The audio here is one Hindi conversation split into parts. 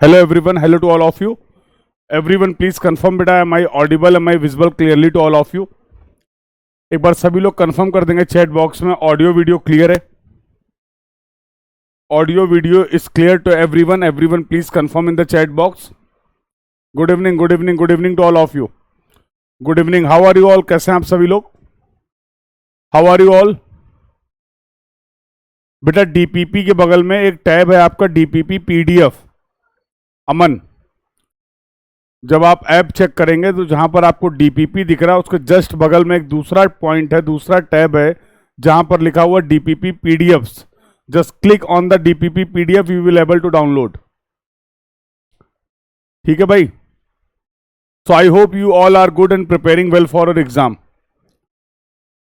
Hello everyone, hello to all of you. Everyone please confirm बेटा am I audible, am I visible clearly to all of you? एक बार सभी लोग कंफर्म कर देंगे चैट बॉक्स में ऑडियो वीडियो क्लियर है. Audio video is clear to everyone. Everyone please confirm in the chat box. Good evening, good evening, good evening to all of you. Good evening. How are you all? कैसे हैं आप सभी लोग? How are you all? बेटा डीपीपी के बगल में एक टैब है आपका डीपीपी पीडीएफ. अमन, जब आप ऐप चेक करेंगे तो जहां पर आपको डीपीपी दिख रहा है उसके जस्ट बगल में एक दूसरा पॉइंट है, दूसरा टैब है जहां पर लिखा हुआ DPP PDFs. Just click on the DPP PDF, you will able to download. ठीक है भाई. So I hope you all are good and preparing well for your exam.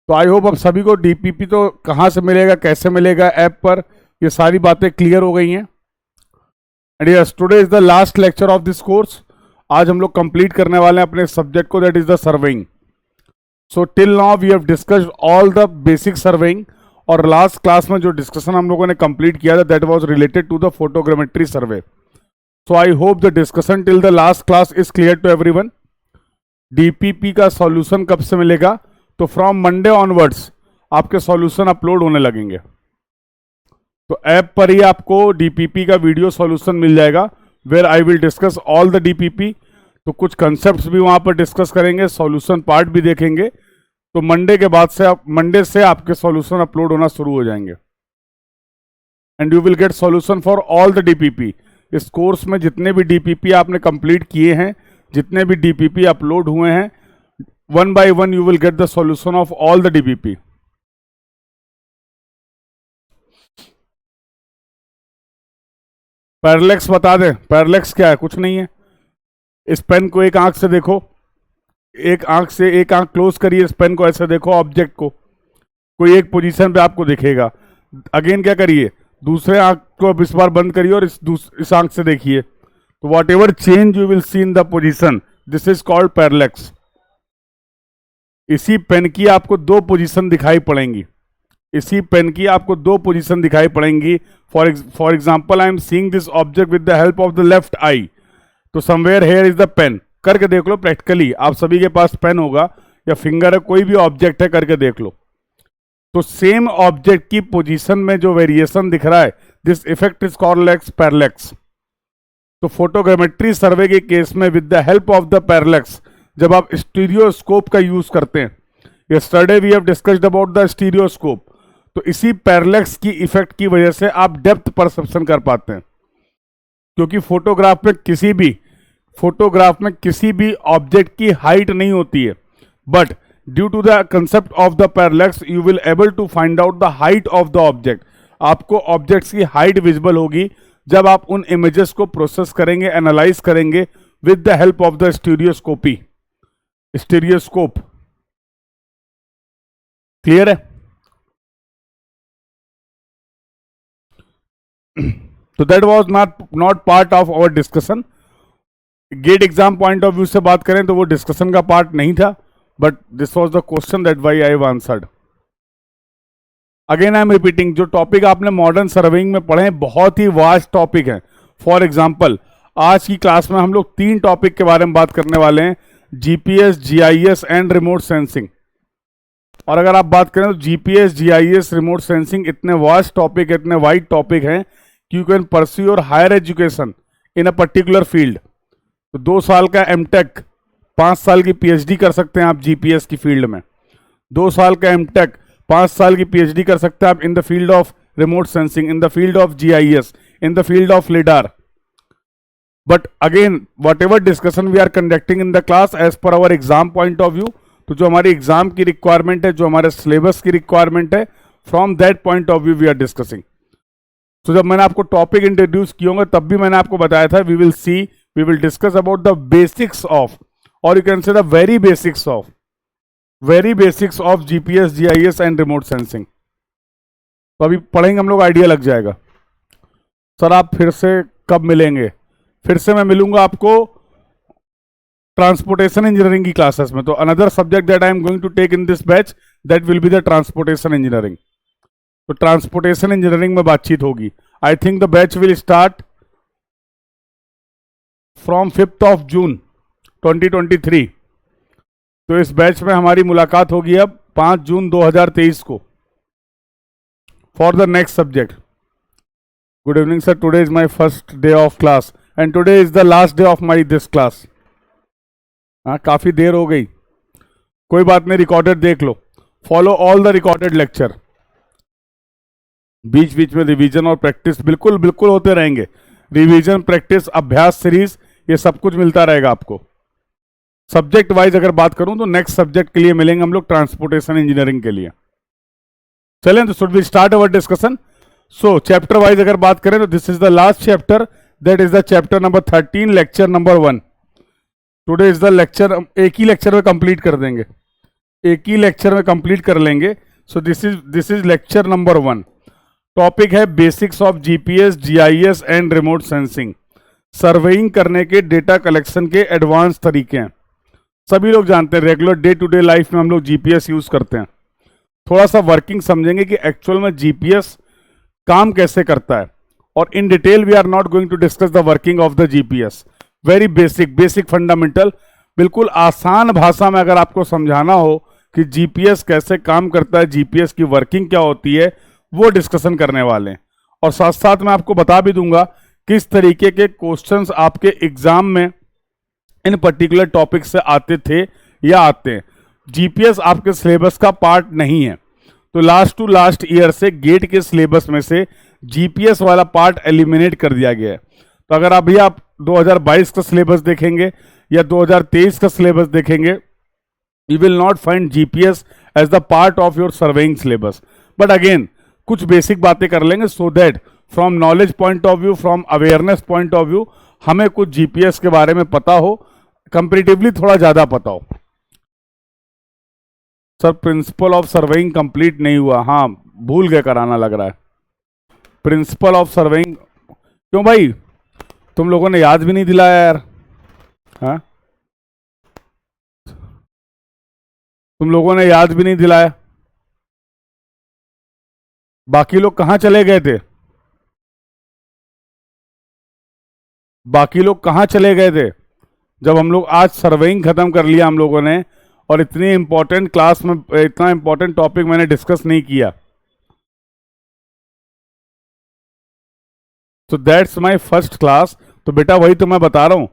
तो आई होप अब सभी को डीपीपी तो कहां से मिलेगा, कैसे मिलेगा ऐप पर, ये सारी बातें क्लियर हो गई हैं. And yes, today is the last lecture of this course. आज हम लोग कंप्लीट करने वाले हैं अपने सब्जेक्ट को, that is the surveying. So till now we have discussed all the basic surveying. और लास्ट क्लास में जो डिस्कशन हम लोगों ने कंप्लीट किया था that was related to the photogrammetry survey. So I hope the discussion till the last class is clear to everyone. DPP का सॉल्यूशन कब से मिलेगा? तो फ्रॉम मंडे ऑनवर्ड्स आपके सॉल्यूशन अपलोड होने लगेंगे. तो ऐप पर ही आपको डीपीपी का वीडियो सॉल्यूशन मिल जाएगा, where I will discuss all the DPP. तो कुछ कंसेप्ट्स भी वहां पर डिस्कस करेंगे, सॉल्यूशन पार्ट भी देखेंगे. तो मंडे के बाद से मंडे से आपके सॉल्यूशन अपलोड होना शुरू हो जाएंगे. And you will get solution for all the DPP. इस कोर्स में जितने भी डीपीपी आपने कंप्लीट किए हैं, जितने भी डीपीपी अपलोड हुए हैं, one by one you will get the solution of all the DPP. Parallax बता दें, पैरालेक्स क्या है? कुछ नहीं है. इस पेन को एक आंख से देखो, एक आंख क्लोज करिए, इस पेन को ऐसे देखो, ऑब्जेक्ट को कोई एक पोजीशन पे आपको दिखेगा. अगेन क्या करिए, दूसरे आंख को अब इस बार बंद करिए और इस आंख से देखिए. तो what ever change you will see in the position, this is called parallax. इसी पेन की आपको दो पोजीशन दिखाई पड़ेंगी. इसी पेन की आपको दो पोजीशन दिखाई पड़ेंगी. For example I am seeing this object with the help of the left eye. तो somewhere here is the pen. करके देख लो प्रैक्टिकली, आप सभी के पास पेन होगा या फिंगर है, कोई भी ऑब्जेक्ट है, करके देख लो. तो सेम ऑब्जेक्ट की पोजीशन में जो वेरिएशन दिख रहा है, this effect is called as parallax. तो फोटोग्रामेट्री सर्वे के केस में with the help of the parallax, जब आप स्टीरियोस्कोप का यूज करते हैं, yesterday we have discussed about the stereoscope, तो इसी पैरालेक्स की इफेक्ट की वजह से आप डेप्थ परसेप्शन कर पाते हैं. क्योंकि फोटोग्राफ में किसी भी ऑब्जेक्ट की हाइट नहीं होती है, but due to the concept of the parallax you will able to find out the height of the object. आपको ऑब्जेक्ट्स की हाइट विजिबल होगी जब आप उन इमेजेस को प्रोसेस करेंगे, एनालाइज करेंगे with the help of the stereoscope. Clear है? तो that was not part of our discussion. GATE exam point of view से बात करें तो वो डिस्कशन का पार्ट नहीं था, but this was the question that why I have answered. Again I am repeating, जो टॉपिक आपने मॉडर्न सर्वेइंग में पढ़े हैं बहुत ही वास्ट टॉपिक है. फॉर एग्जाम्पल आज की क्लास में हम लोग 3 टॉपिक के बारे में बात करने वाले हैं, GPS, GIS and remote sensing. और अगर आप बात करें तो जीपीएस, जीआईएस, रिमोट सेंसिंग इतने वास्ट टॉपिक, इतने वाइड टॉपिक हैं कि you can pursue your higher education in a particular field. तो 2 साल का एमटेक, 5 साल की पीएचडी कर सकते हैं आप जीपीएस की फील्ड में. 2 साल का एमटेक, 5 साल की पीएचडी कर सकते हैं आप in the field of remote sensing, in the field of GIS, in the field of lidar. But again whatever discussion we are conducting in the class as per our exam point of view, तो जो हमारी एग्जाम की रिक्वायरमेंट है, जो हमारे सिलेबस की रिक्वायरमेंट है, from that point of view we are discussing. तो जब मैंने आपको टॉपिक इंट्रोड्यूस किए होंगे तब भी मैंने आपको बताया था we will discuss about the basics of, और you can say the very basics of GPS, GIS and remote sensing. तो अभी पढ़ेंगे हम लोग, आइडिया लग जाएगा. सर आप फिर से कब मिलेंगे? फिर से मैं मिलूंगा आपको ट्रांसपोर्टेशन इंजीनियरिंग की क्लासेस में. तो another subject that I am going to take in this batch that will be the transportation engineering. तो ट्रांसपोर्टेशन इंजीनियरिंग में बातचीत होगी. I think the batch will start from 5th of June 2023। तो इस बैच में हमारी मुलाकात होगी अब 5 जून 2023 को for the next subject. Good evening sir, today is my first day of class and today is the last day of my this class. हाँ, काफ़ी देर हो गई, कोई बात नहीं, रिकॉर्डेड देख लो। Follow all the recorded lecture. बीच बीच में रिवीजन और प्रैक्टिस बिल्कुल बिल्कुल होते रहेंगे। रिवीजन, प्रैक्टिस, अभ्यास सीरीज, ये सब कुछ मिलता रहेगा आपको। सब्जेक्ट वाइज अगर बात करूं तो नेक्स्ट सब्जेक्ट के लिए मिलेंगे हम लोग ट्रांसपोर्टेशन इंजीनियरिंग के लिए। चलें तो should we start our discussion. So chapter wise अगर बात करें तो this is the last chapter, that is the chapter number 13, lecture number 1। Today is the lecture, एक ही लेक्चर में कंप्लीट कर देंगे, एक ही लेक्चर में कंप्लीट कर लेंगे। So this is lecture number 1। Topic है basics of GPS, GIS and remote sensing. Surveying करने के, डेटा कलेक्शन के एडवांस तरीके हैं। सभी लोग जानते हैं regular day to day life में हम लोग जीपीएस यूज करते हैं। थोड़ा सा वर्किंग समझेंगे कि एक्चुअल में जीपीएस काम कैसे करता है, और in detail we are not going to discuss the working of the GPS. Very basic fundamental, बिल्कुल आसान भाषा में अगर आपको समझाना हो कि जीपीएस कैसे काम करता है, जीपीएस की वर्किंग क्या होती है, वो डिस्कशन करने वाले हैं। और साथ साथ मैं आपको बता भी दूंगा किस तरीके के क्वेश्चंस आपके एग्जाम में इन पर्टिकुलर टॉपिक से आते थे या आते हैं। जीपीएस आपके सिलेबस का पार्ट नहीं है, तो लास्ट टू लास्ट ईयर से गेट के सिलेबस में से जीपीएस वाला पार्ट एलिमिनेट कर दिया गया है। तो अगर अभी आप 2022 का सिलेबस देखेंगे या 2023 का सिलेबस देखेंगे, you will not find GPS as the part of your surveying syllabus. But again कुछ बेसिक बातें कर लेंगे so that from knowledge point of view, from awareness point of view, हमें कुछ जीपीएस के बारे में पता हो, कंपैरेटिवली थोड़ा ज्यादा पता हो। Sir principal of surveying complete नहीं हुआ, हाँ भूल गए कराना लग रहा है। प्रिंसिपल ऑफ सर्वेइंग क्यों भाई, तुम लोगों ने याद भी नहीं दिलाया यार। हाँ, तुम लोगों ने याद भी नहीं दिलाया। बाकी लोग कहाँ चले गए थे, बाकी लोग कहाँ चले गए थे जब हम लोग आज सर्वेइंग खत्म कर लिया हम लोगों ने, और इतनी इंपॉर्टेंट क्लास में इतना इंपॉर्टेंट टॉपिक मैंने डिस्कस नहीं किया। तो दैट्स माय फर्स्ट क्लास। तो बेटा वही तो मैं बता रहा हूं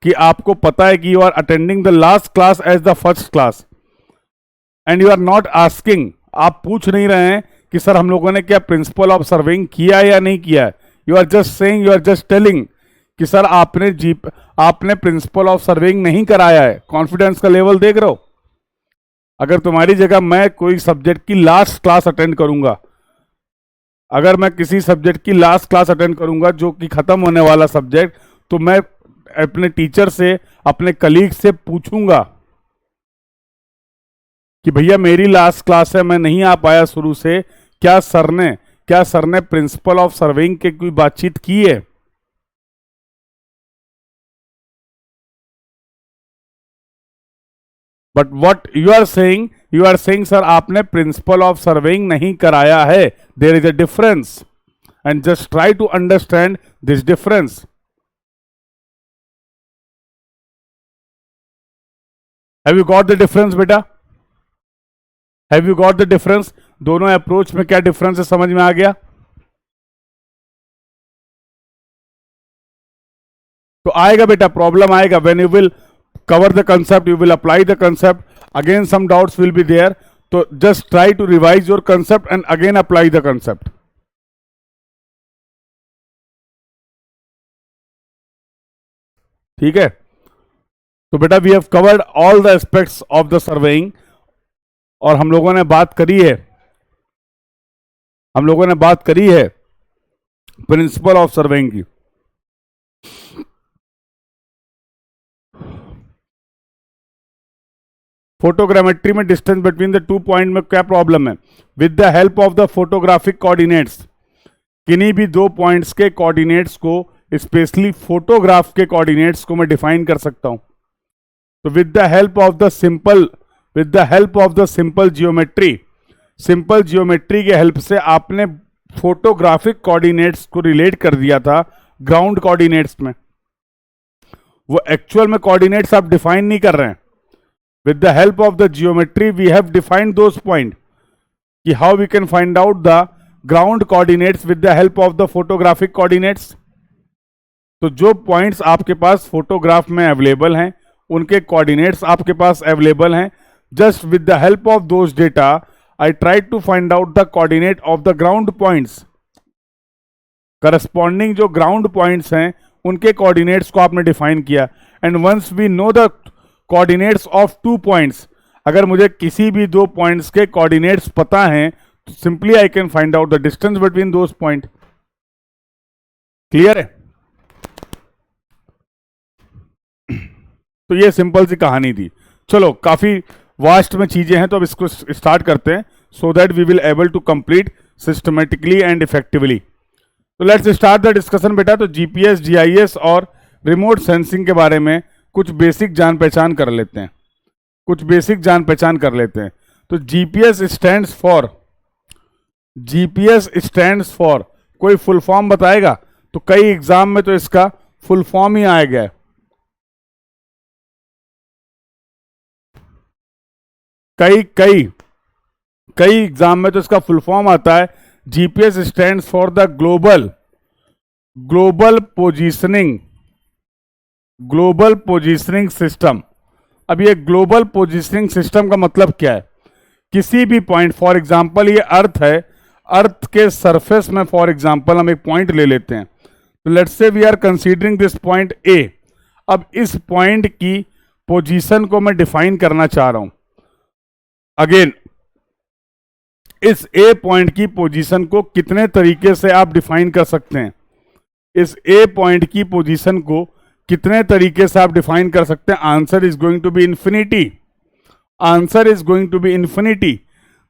कि आपको पता है कि you are attending the last class as the first class and you are not asking, आप पूछ नहीं रहे हैं कि सर हम लोगों ने क्या प्रिंसिपल ऑफ सर्वेइंग किया या नहीं किया है। You are just saying, you are just telling कि सर आपने प्रिंसिपल ऑफ सर्वेइंग नहीं कराया है। कॉन्फिडेंस का लेवल देख रहे हो। अगर तुम्हारी जगह मैं कोई सब्जेक्ट की लास्ट क्लास अटेंड करूंगा, अगर मैं किसी सब्जेक्ट की लास्ट क्लास अटेंड करूंगा जो कि खत्म होने वाला सब्जेक्ट, तो मैं अपने टीचर से, अपने कलीग से पूछूंगा कि भैया मेरी लास्ट क्लास है, मैं नहीं आ पाया शुरू से, क्या सर ने प्रिंसिपल ऑफ सर्वेइंग के कोई बातचीत की है। But what you are saying sir आपने प्रिंसिपल ऑफ सर्वेइंग नहीं कराया है। There is a difference and just try to understand this difference. Have you got the difference बेटा, have you got the difference. दोनों अप्रोच में क्या डिफरेंस है, समझ में आ गया। तो आएगा बेटा, प्रॉब्लम आएगा when you will cover the concept, you will apply the concept, again some doubts will be there, so just try to revise your concept and again apply the concept. ठीक है, तो बेटा we have covered all the aspects of the surveying, और हम लोगों ने बात करी है प्रिंसिपल ऑफ सर्वेइंग की। फोटोग्रामेट्री में डिस्टेंस बिटवीन द 2 पॉइंट में क्या प्रॉब्लम है। With the help of the photographic coordinates, किन्हीं भी 2 पॉइंट्स के कोऑर्डिनेट्स को, स्पेशली फोटोग्राफ के कोऑर्डिनेट्स को मैं डिफाइन कर सकता हूं। तो with the help of the simple geometry के हेल्प से आपने फोटोग्राफिक कोऑर्डिनेट्स को रिलेट कर दिया था ग्राउंड कोऑर्डिनेट्स में। वो एक्चुअल में कोऑर्डिनेट्स आप डिफाइन नहीं कर रहे हैं। With the help of the geometry we have defined those point, कि how we can find out the ground coordinates with the help of the photographic coordinates. तो जो पॉइंट्स आपके पास फोटोग्राफ में अवेलेबल हैं, उनके कोऑर्डिनेट्स आपके पास अवेलेबल हैं, just with the help of those data I try to find out the coordinate of the ground points. Corresponding जो ग्राउंड पॉइंट्स हैं उनके कोऑर्डिनेट्स को आपने डिफाइन किया। And once we know the coordinates of 2 points, अगर मुझे किसी भी 2 पॉइंट्स के कोऑर्डिनेट्स पता हैं तो simply I can find out the distance between those point. Clear है? तो ये सिंपल सी कहानी थी। चलो, काफी वास्ट में चीजें हैं, तो अब इसको स्टार्ट करते हैं so that we will able to complete systematically and effectively. तो लेट्स स्टार्ट द डिस्कशन बेटा। तो जीपीएस, जीआईएस और रिमोट सेंसिंग के बारे में कुछ बेसिक जान पहचान कर लेते हैं, तो जीपीएस स्टैंड्स फॉर कोई फुल फॉर्म बताएगा? तो कई एग्जाम में तो इसका फुल फॉर्म ही आया गया। कई एग्जाम में तो इसका फुल फॉर्म आता है। GPS stands for the global positioning system. अब ये ग्लोबल पोजीशनिंग सिस्टम का मतलब क्या है? किसी भी पॉइंट, फॉर एग्जांपल ये अर्थ है, अर्थ के सरफेस में फॉर एग्जांपल हम एक पॉइंट ले लेते हैं। तो let's say we are considering this point A. अब इस पॉइंट की पोजीशन को मैं डिफाइन करना चाह रहा हूं। अगेन, इस ए पॉइंट की पोजीशन को कितने तरीके से आप डिफाइन कर सकते हैं? इस ए पॉइंट की पोजीशन को कितने तरीके से आप डिफाइन कर सकते हैं? Answer is going to be infinity.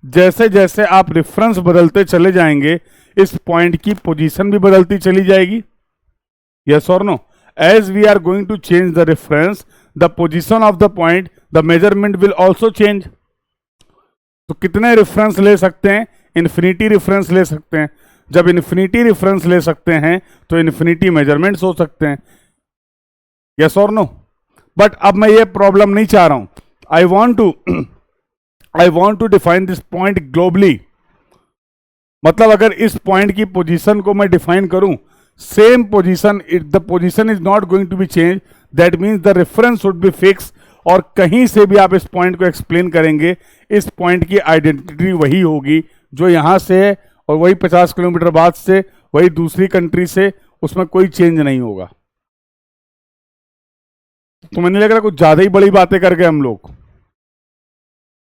जैसे जैसे आप रेफरेंस बदलते चले जाएंगे, इस पॉइंट की पोजीशन भी बदलती चली जाएगी। यस और no? As we are going to change the reference, the position of the point, the measurement will also change. तो कितने रेफरेंस ले सकते हैं? इन्फिनिटी रेफरेंस ले सकते हैं। जब इन्फिनिटी रेफरेंस ले सकते हैं तो इन्फिनिटी मेजरमेंट्स हो सकते हैं। यस और नो? बट अब मैं ये प्रॉब्लम नहीं चाह रहा हूं। I want to define this point globally. मतलब अगर इस पॉइंट की पोजीशन को मैं डिफाइन करूं, same position, the position is not going to be change, that means the reference should be fix. और कहीं से भी आप इस पॉइंट को एक्सप्लेन करेंगे, इस पॉइंट की आइडेंटिटी वही होगी जो यहां से है, और वही 50 किलोमीटर बाद से, वही दूसरी कंट्री से, उसमें कोई चेंज नहीं होगा। तो मैंने लग रहा कुछ ज्यादा ही बड़ी बातें कर गए हम लोग।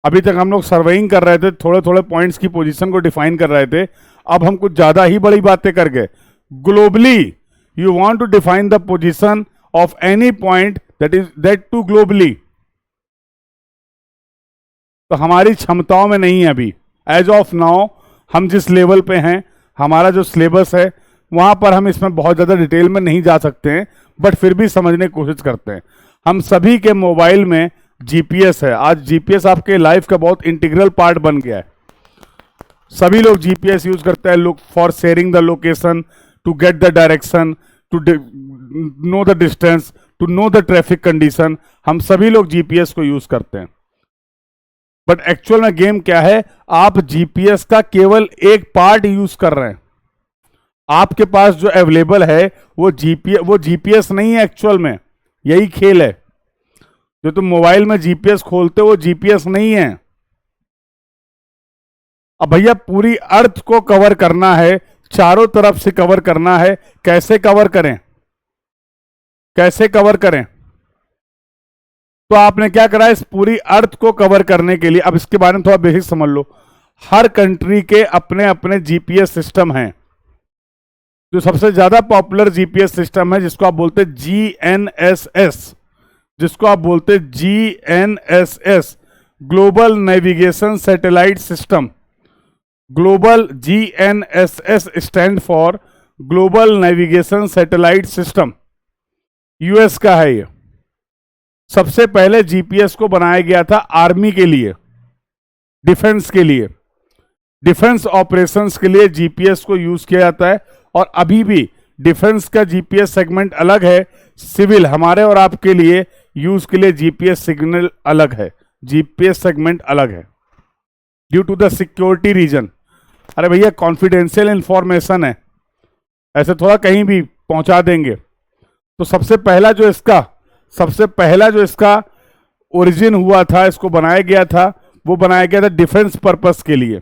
अभी तक हम लोग सर्वेइंग कर रहे थे, थोड़े थोड़े पॉइंट्स की पोजीशन को डिफाइन कर रहे थे, अब हम कुछ ज्यादा ही बड़ी बातें कर गए। Globally, you want to define the position of any point that too globally. तो हमारी क्षमताओं में नहीं है अभी। एज ऑफ नाउ हम जिस लेवल पे हैं, हमारा जो सिलेबस है, वहां पर हम इसमें बहुत ज़्यादा डिटेल में नहीं जा सकते हैं, बट फिर भी समझने की कोशिश करते हैं। हम सभी के मोबाइल में जीपीएस है। आज जीपीएस आपके लाइफ का बहुत इंटीग्रल पार्ट बन गया है। सभी लोग जीपीएस यूज करते हैं, look for sharing the location, to get the direction, to know the distance, to know the traffic condition. हम सभी लोग जीपीएस को यूज करते हैं। बट एक्चुअल में गेम क्या है? आप जीपीएस का केवल एक पार्ट यूज कर रहे हैं। आपके पास जो अवेलेबल है वो जीपीएस नहीं है एक्चुअल में। यही खेल है। जो तुम मोबाइल में जीपीएस खोलते हो वो जीपीएस नहीं है। अब भैया पूरी अर्थ को कवर करना है, चारों तरफ से कवर करना है। कैसे कवर करें? तो आपने क्या करा? इस पूरी अर्थ को कवर करने के लिए, अब इसके बारे में थोड़ा बेसिक समझ लो। हर कंट्री के अपने अपने जीपीएस सिस्टम हैं। जो सबसे ज्यादा पॉपुलर जीपीएस सिस्टम है, जिसको आप बोलते हैं GNSS, global navigation satellite system. Global GNSS stand for global navigation satellite system. US का है ये। सबसे पहले जीपीएस को बनाया गया था आर्मी के लिए, डिफेंस के लिए, डिफेंस ऑपरेशंस के लिए जीपीएस को यूज किया जाता है। और अभी भी डिफेंस का जीपीएस सेगमेंट अलग है, सिविल हमारे और आपके लिए यूज के लिए जीपीएस सिग्नल अलग है, जीपीएस सेगमेंट अलग है due to the security reason. अरे भैया कॉन्फिडेंशियल इंफॉर्मेशन है, ऐसे थोड़ा कहीं भी पहुंचा देंगे। तो सबसे पहला जो इसका ओरिजिन हुआ था, इसको बनाया गया था, वो बनाया गया था डिफेंस पर्पस के लिए।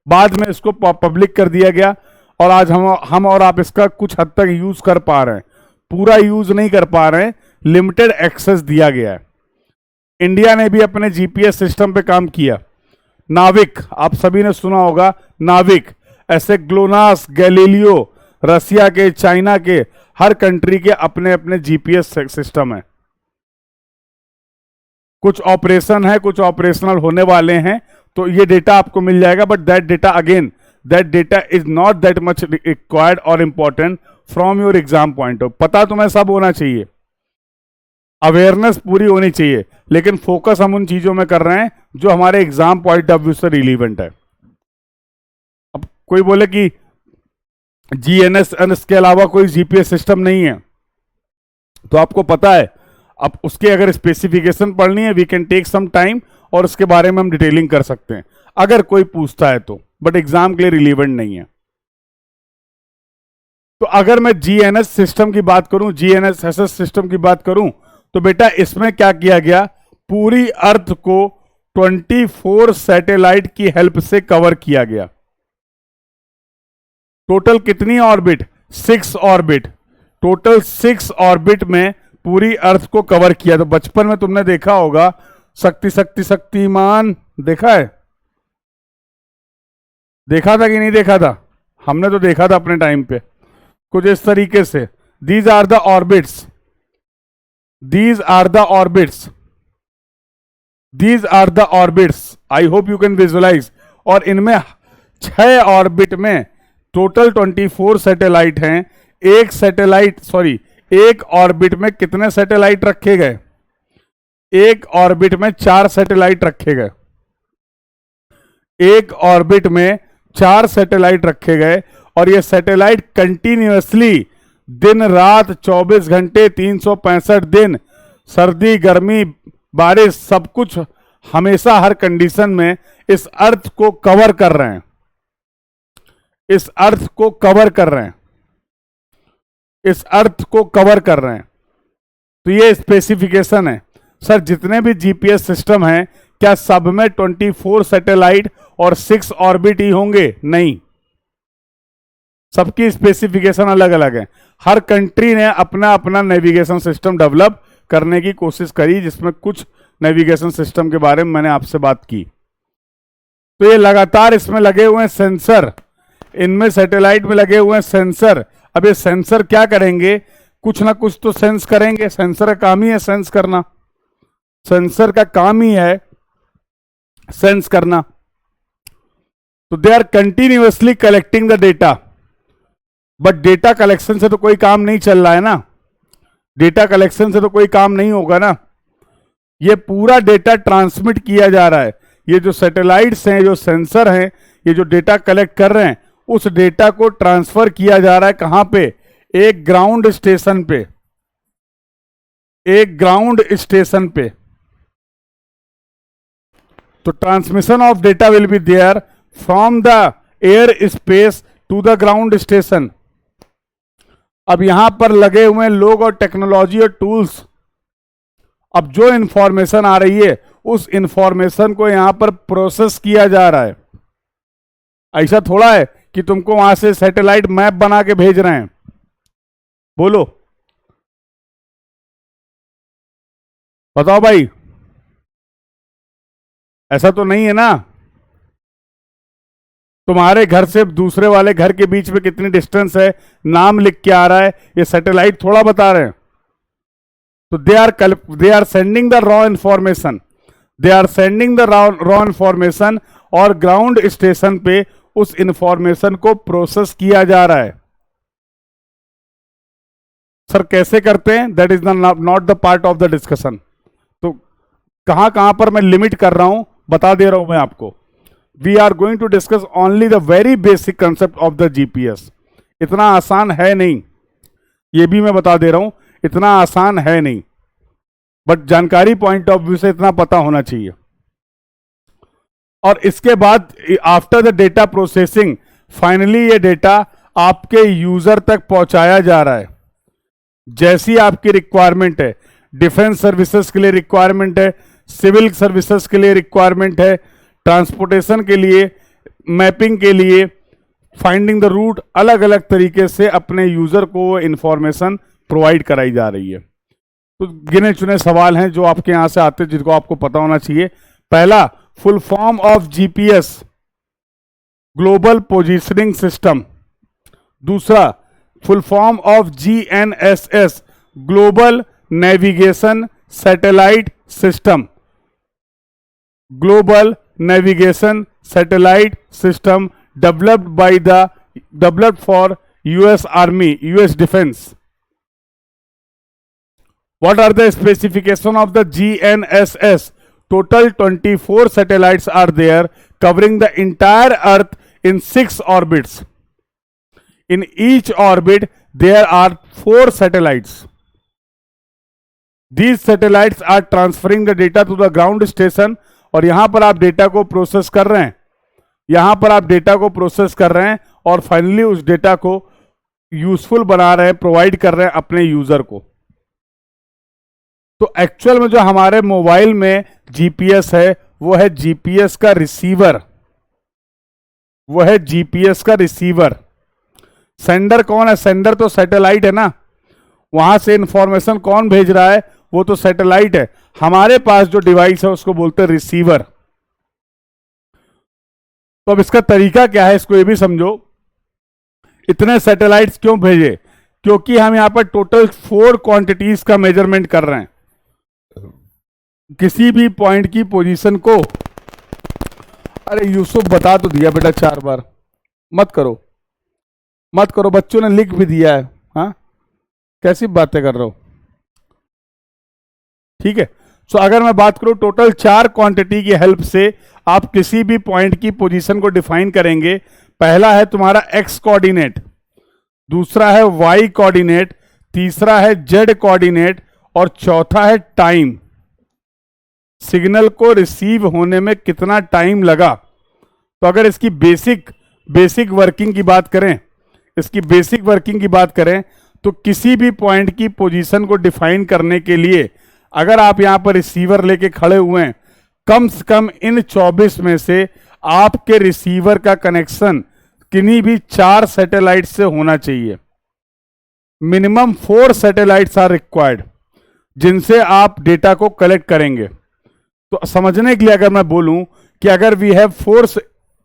बाद में इसको पब्लिक कर दिया गया और आज हम और आप इसका कुछ हद तक यूज कर पा रहे हैं, पूरा यूज नहीं कर पा रहे हैं, लिमिटेड एक्सेस दिया गया है। इंडिया ने भी अपने जीपीएस सिस्टम पे काम किया। नाविक, आप सभी ने सुना होगा, नाविक ऐसे ग्लोनास, गैलीलियो, रसिया के, चाइना के, हर कंट्री के अपने अपने जीपीएस सिस्टम है। कुछ ऑपरेशन है, कुछ ऑपरेशनल होने वाले हैं, तो ये डेटा आपको मिल जाएगा। But that data is not that much required और important from your exam point of. पता तुम्हें सब होना चाहिए, अवेयरनेस पूरी होनी चाहिए, लेकिन फोकस हम उन चीजों में कर रहे हैं जो हमारे एग्जाम पॉइंट ऑफ व्यू से रिलीवेंट है। अब कोई बोले कि जीएनएस के अलावा कोई जीपीएस सिस्टम नहीं है, तो आपको पता है, अब उसके अगर स्पेसिफिकेशन पढ़नी है, we can take some time और उसके बारे में हम डिटेलिंग कर सकते हैं अगर कोई पूछता है तो, बट एग्जाम के लिए रिलीवेंट नहीं है। तो अगर मैं जीएनएस सिस्टम की बात करूं, जीएनएसएस सिस्टम की बात करूं, तो बेटा इसमें क्या किया गया, पूरी अर्थ को 24 सैटेलाइट की हेल्प से कवर किया गया। टोटल कितनी ऑर्बिट, 6 ऑर्बिट, टोटल 6 ऑर्बिट में पूरी अर्थ को कवर किया। तो बचपन में तुमने देखा होगा शक्तिमान, देखा है, देखा था कि नहीं देखा था? हमने तो देखा था अपने टाइम पे कुछ इस तरीके से। These are the orbits, these are the orbits, these are the orbits, I hope you can visualise. और इनमें 6 ऑर्बिट में टोटल 24 सैटेलाइट हैं। एक ऑर्बिट में कितने सैटेलाइट रखे गए? एक ऑर्बिट में 4 सैटेलाइट रखे गए, एक ऑर्बिट में 4 सैटेलाइट रखे गए। और ये सैटेलाइट कंटिन्यूअसली दिन रात 24 घंटे 365 दिन, सर्दी गर्मी बारिश सब कुछ, हमेशा हर कंडीशन में इस अर्थ को कवर कर रहे हैं, इस अर्थ को कवर कर रहे हैं, इस अर्थ को कवर कर रहे हैं। तो ये स्पेसिफिकेशन है। सर जितने भी जीपीएस सिस्टम हैं, क्या सब में 24 सैटेलाइट और 6 ऑर्बिट ही होंगे? नहीं, सबकी स्पेसिफिकेशन अलग अलग है। हर कंट्री ने अपना अपना नेविगेशन सिस्टम डेवलप करने की कोशिश करी, जिसमें कुछ नेविगेशन सिस्टम के बारे में मैंने आपसे बात की। तो ये लगातार इसमें लगे हुए हैं सेंसर, इनमें सैटेलाइट में लगे हुए हैं सेंसर। अब ये सेंसर क्या करेंगे? कुछ ना कुछ तो सेंस करेंगे। सेंसर का काम ही है सेंस करना, सेंसर का काम ही है सेंस करना। तो they are continuously collecting the data, but data collection से तो कोई काम नहीं चल रहा है ना, डेटा कलेक्शन से तो कोई काम नहीं होगा ना। ये पूरा डेटा ट्रांसमिट किया जा रहा है। ये जो सैटेलाइट्स हैं, जो सेंसर हैं, ये जो डेटा कलेक्ट कर रहे हैं, उस डेटा को ट्रांसफर किया जा रहा है कहां पे? एक ग्राउंड स्टेशन पे, एक ग्राउंड स्टेशन पे। तो transmission of data will be there from the air space to the ground station. अब यहां पर लगे हुए लोग और टेक्नोलॉजी और टूल्स। अब जो इंफॉर्मेशन आ रही है, उस इंफॉर्मेशन को यहां पर प्रोसेस किया जा रहा है। ऐसा थोड़ा है कि तुमको वहां से सैटेलाइट मैप बना के भेज रहे हैं। बोलो, बताओ भाई, ऐसा तो नहीं है ना। तुम्हारे घर से दूसरे वाले घर के बीच में कितनी डिस्टेंस है, नाम लिख के आ रहा है, ये सैटेलाइट थोड़ा बता रहे हैं। तो they are sending the raw information, they are sending the raw information, और ग्राउंड स्टेशन पे उस इंफॉर्मेशन को प्रोसेस किया जा रहा है। सर कैसे करते हैं? That is not the part of the discussion. तो कहां कहां पर मैं लिमिट कर रहा हूं बता दे रहा हूं मैं आपको। We are going to discuss only the very basic concept of the GPS. इतना आसान है नहीं, ये भी मैं बता दे रहा हूं, इतना आसान है नहीं, बट जानकारी पॉइंट ऑफ व्यू से इतना पता होना चाहिए। और इसके बाद after the data processing finally ये डेटा आपके यूजर तक पहुंचाया जा रहा है। जैसी आपकी रिक्वायरमेंट है, डिफेंस सर्विसेज के लिए रिक्वायरमेंट है, सिविल सर्विसेज के लिए रिक्वायरमेंट है, ट्रांसपोर्टेशन के लिए, मैपिंग के लिए, फाइंडिंग द रूट, अलग अलग तरीके से अपने यूजर को वो इंफॉर्मेशन प्रोवाइड कराई जा रही है। तो गिने चुने सवाल हैं जो आपके यहां से आते हैं, जिनको आपको पता होना चाहिए। पहला, full form of GPS, global positioning system. दूसरा, full form of GNSS, global navigation satellite system, global navigation satellite system developed for US Army, US Defense. What are the specification of the GNSS? Total 24 satellites are there, covering the entire Earth in 6 orbits. In each orbit, there are 4 satellites. These satellites are transferring the data to the ground station, और यहां पर आप डेटा को प्रोसेस कर रहे हैं, यहां पर आप डेटा को प्रोसेस कर रहे हैं और फाइनली उस डेटा को यूजफुल बना रहे हैं, प्रोवाइड कर रहे हैं अपने यूजर को। तो एक्चुअल में जो हमारे मोबाइल में जीपीएस है वो है जीपीएस का रिसीवर, वो है जीपीएस का रिसीवर। सेंडर कौन है? सेंडर तो सैटेलाइट है ना, वहां से इंफॉर्मेशन कौन भेज रहा है? वो तो सैटेलाइट है। हमारे पास जो डिवाइस है उसको बोलते हैं रिसीवर। तो अब इसका तरीका क्या है, इसको ये भी समझो। इतने सैटेलाइट्स क्यों भेजे? क्योंकि हम यहां पर टोटल 4 क्वांटिटीज का मेजरमेंट कर रहे हैं। किसी भी पॉइंट की पोजीशन को, अरे यूसुफ बता तो दिया बेटा 4 बार, मत करो मत करो, बच्चों ने लिख भी दिया है। हाँ, कैसी बातें कर रहे हो? ठीक है। सो अगर मैं बात करूं, टोटल 4 क्वांटिटी की हेल्प से आप किसी भी पॉइंट की पोजीशन को डिफाइन करेंगे। पहला है तुम्हारा एक्स कोऑर्डिनेट, दूसरा है वाई कोऑर्डिनेट, तीसरा है जेड कोऑर्डिनेट और चौथा है टाइम। सिग्नल को रिसीव होने में कितना टाइम लगा। तो अगर इसकी बेसिक वर्किंग की बात करें, इसकी बेसिक वर्किंग की बात करें तो किसी भी पॉइंट की पोजीशन को डिफाइन करने के लिए अगर आप यहां पर रिसीवर लेके खड़े हुए हैं, कम से कम इन 24 में से आपके रिसीवर का कनेक्शन किन्हीं भी 4 सैटेलाइट से होना चाहिए। मिनिमम 4 सैटेलाइट्स आर रिक्वायर्ड जिनसे आप डेटा को कलेक्ट करेंगे। तो समझने के लिए अगर मैं बोलूं कि अगर वी हैव 4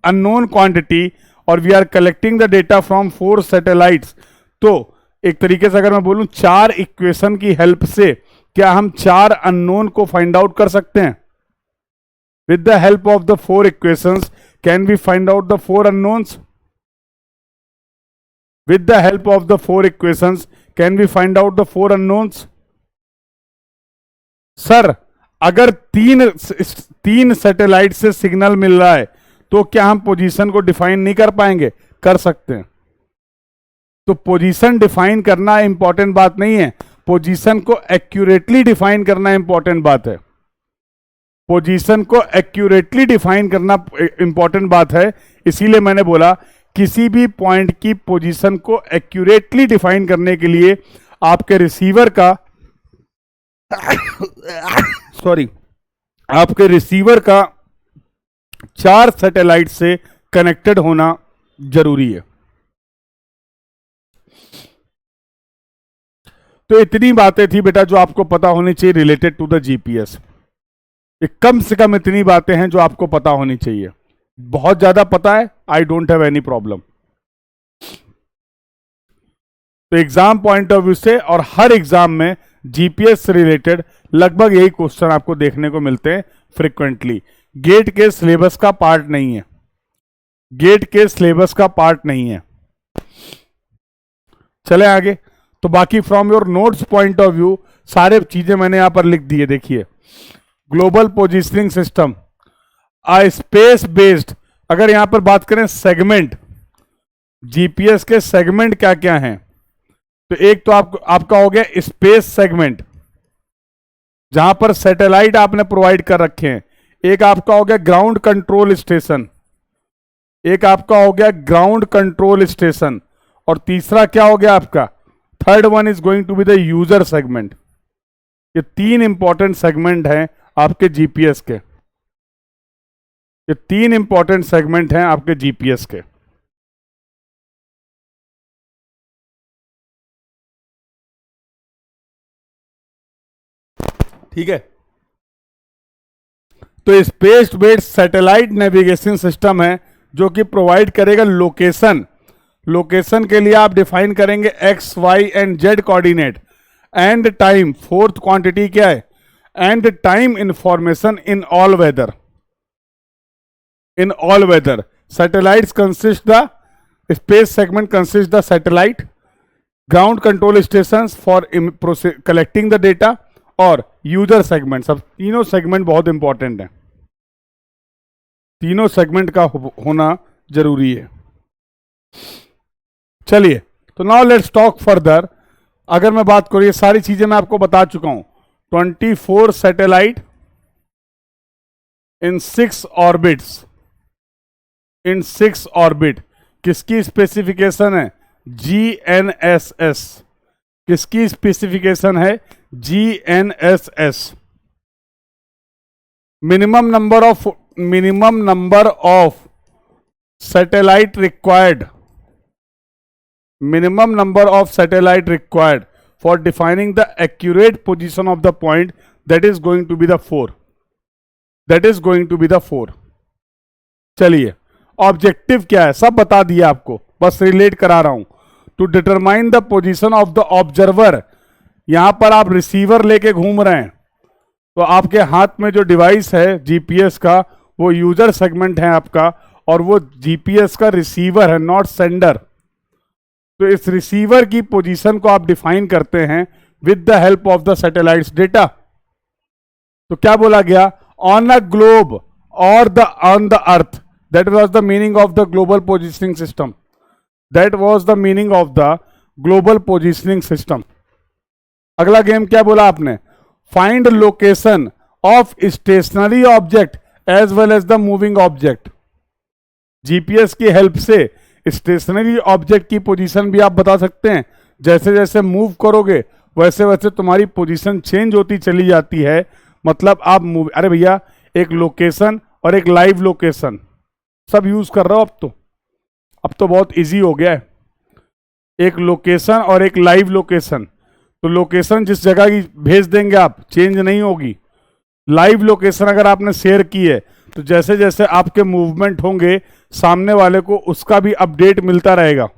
अननोन क्वांटिटी और we are collecting the data from 4 satellites, तो एक तरीके से अगर मैं बोलूं 4 इक्वेशन की हेल्प से क्या हम 4 अननोन को फाइंड आउट कर सकते हैं? With the help of the 4 equations can we find out the 4 unknowns? With the help of the 4 equations can we find out the 4 unknowns? Sir, अगर तीन सैटेलाइट से सिग्नल मिल रहा है तो क्या हम पोजीशन को डिफाइन नहीं कर पाएंगे? कर सकते हैं। तो पोजीशन डिफाइन करना इंपॉर्टेंट बात नहीं है, पोजीशन को एक्यूरेटली डिफाइन करना इंपॉर्टेंट बात है। पोजीशन को एक्यूरेटली डिफाइन करना इंपॉर्टेंट बात है। इसीलिए मैंने बोला किसी भी पॉइंट की पोजीशन को एक्यूरेटली डिफाइन करने के लिए आपके रिसीवर का आपके रिसीवर का 4 सैटेलाइट से कनेक्टेड होना जरूरी है। तो इतनी बातें थी बेटा जो आपको पता होनी चाहिए रिलेटेड टू द जीपीएस। कम से कम इतनी बातें हैं जो आपको पता होनी चाहिए। बहुत ज्यादा पता है, I don't have any problem. तो एग्जाम पॉइंट ऑफ व्यू से और हर एग्जाम में जीपीएस से रिलेटेड लगभग यही क्वेश्चन आपको देखने को मिलते हैं फ्रिक्वेंटली। गेट के सिलेबस का पार्ट नहीं है, गेट के सिलेबस का पार्ट नहीं है। चले आगे। तो बाकी from your notes point of view सारे चीजें मैंने यहां पर लिख दी है। देखिए, global positioning system, space based. अगर यहां पर बात करें सेगमेंट, जीपीएस के सेगमेंट क्या क्या हैं? तो एक तो आपका हो गया स्पेस सेगमेंट, जहां पर सैटेलाइट आपने प्रोवाइड कर रखे हैं। एक आपका हो गया ग्राउंड कंट्रोल स्टेशन, एक आपका हो गया ग्राउंड कंट्रोल स्टेशन, और तीसरा क्या हो गया आपका, third one is going to be the user segment. ये तीन इंपॉर्टेंट सेगमेंट हैं आपके जीपीएस के, ये तीन इंपॉर्टेंट सेगमेंट हैं आपके जीपीएस के। ठीक है, तो space based satellite navigation system है जो कि प्रोवाइड करेगा लोकेशन। लोकेशन के लिए आप डिफाइन करेंगे X Y and Z coordinate and time, fourth quantity क्या है, and time information in all weather. In all weather satellites consist the space segment consist the satellite, ground control station for collecting the data, और यूजर सेगमेंट। सब तीनों सेगमेंट बहुत इंपॉर्टेंट है, तीनों सेगमेंट का होना जरूरी है। चलिए, तो नाउ लेट्स टॉक फर्दर। अगर मैं बात करूं, ये सारी चीजें मैं आपको बता चुका हूं। 24 सैटेलाइट इन 6 ऑर्बिट्स, इन 6 ऑर्बिट। किसकी स्पेसिफिकेशन है, GNSS। किसकी स्पेसिफिकेशन है, GNSS। Minimum number of satellite required, minimum number of satellite required for defining the accurate position of the point, that is going to be the 4, that is going to be the 4। चलिए, ऑब्जेक्टिव क्या है सब बता दिया आपको, बस रिलेट करा रहा हूं। To determine the position of the observer. यहां पर आप रिसीवर लेके घूम रहे हैं, तो आपके हाथ में जो डिवाइस है जीपीएस का, वो यूजर सेगमेंट है आपका, और वो जीपीएस का रिसीवर है, नॉट सेंडर। तो इस रिसीवर की पोजीशन को आप डिफाइन करते हैं with the help of the satellites data. तो क्या बोला गया, ऑन अ ग्लोब और the on the earth, that was the meaning of the global positioning system, that was the meaning of the global positioning system. अगला गेम क्या बोला आपने, find location of stationary object as well as the moving object. GPS की हेल्प से स्टेशनरी ऑब्जेक्ट की पोजीशन भी आप बता सकते हैं। जैसे जैसे मूव करोगे वैसे वैसे तुम्हारी पोजीशन चेंज होती चली जाती है। मतलब आप मूव, अरे भैया एक लोकेशन और एक लाइव लोकेशन सब यूज कर रहा हो अब तो बहुत इजी हो गया है। एक लोकेशन और एक लाइव लोकेशन, तो लोकेशन जिस जगह की भेज देंगे आप, चेंज नहीं होगी। लाइव लोकेशन अगर आपने शेयर की है तो जैसे जैसे आपके मूवमेंट होंगे सामने वाले को उसका भी अपडेट मिलता रहेगा।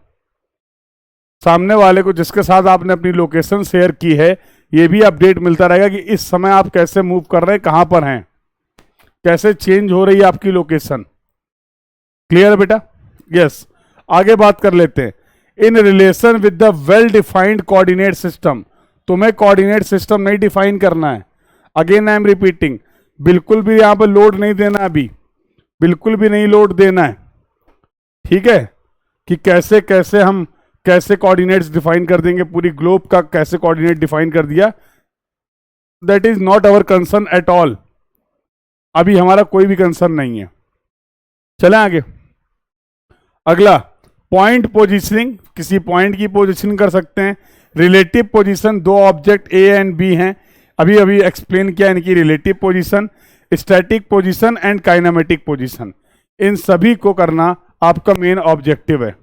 सामने वाले को जिसके साथ आपने अपनी लोकेशन शेयर की है, ये भी अपडेट मिलता रहेगा कि इस समय आप कैसे मूव कर रहे हैं, कहां पर हैं, कैसे चेंज हो रही है आपकी लोकेशन। क्लियर बेटा? यस, आगे बात कर लेते हैं। In relation with the well defined coordinate system. तुम्हें कोऑर्डिनेट सिस्टम नहीं डिफाइन करना है। अगेन आई एम रिपीटिंग, बिल्कुल भी यहां पर लोड नहीं देना, अभी बिल्कुल भी नहीं लोड देना है। ठीक है, कि कैसे कैसे हम कैसे कोऑर्डिनेट्स डिफाइन कर देंगे, पूरी ग्लोब का कैसे कोऑर्डिनेट डिफाइन कर दिया, that is not our concern at all. अभी हमारा कोई भी कंसर्न नहीं है। चलें आगे। अगला, पॉइंट पोजीशनिंग। किसी पॉइंट की पोजीशन कर सकते हैं। रिलेटिव पोजीशन, दो ऑब्जेक्ट ए एंड बी हैं, अभी अभी एक्सप्लेन किया इनकी relative position. Static position and kinematic position, इन सभी को करना आपका मेन ऑब्जेक्टिव है।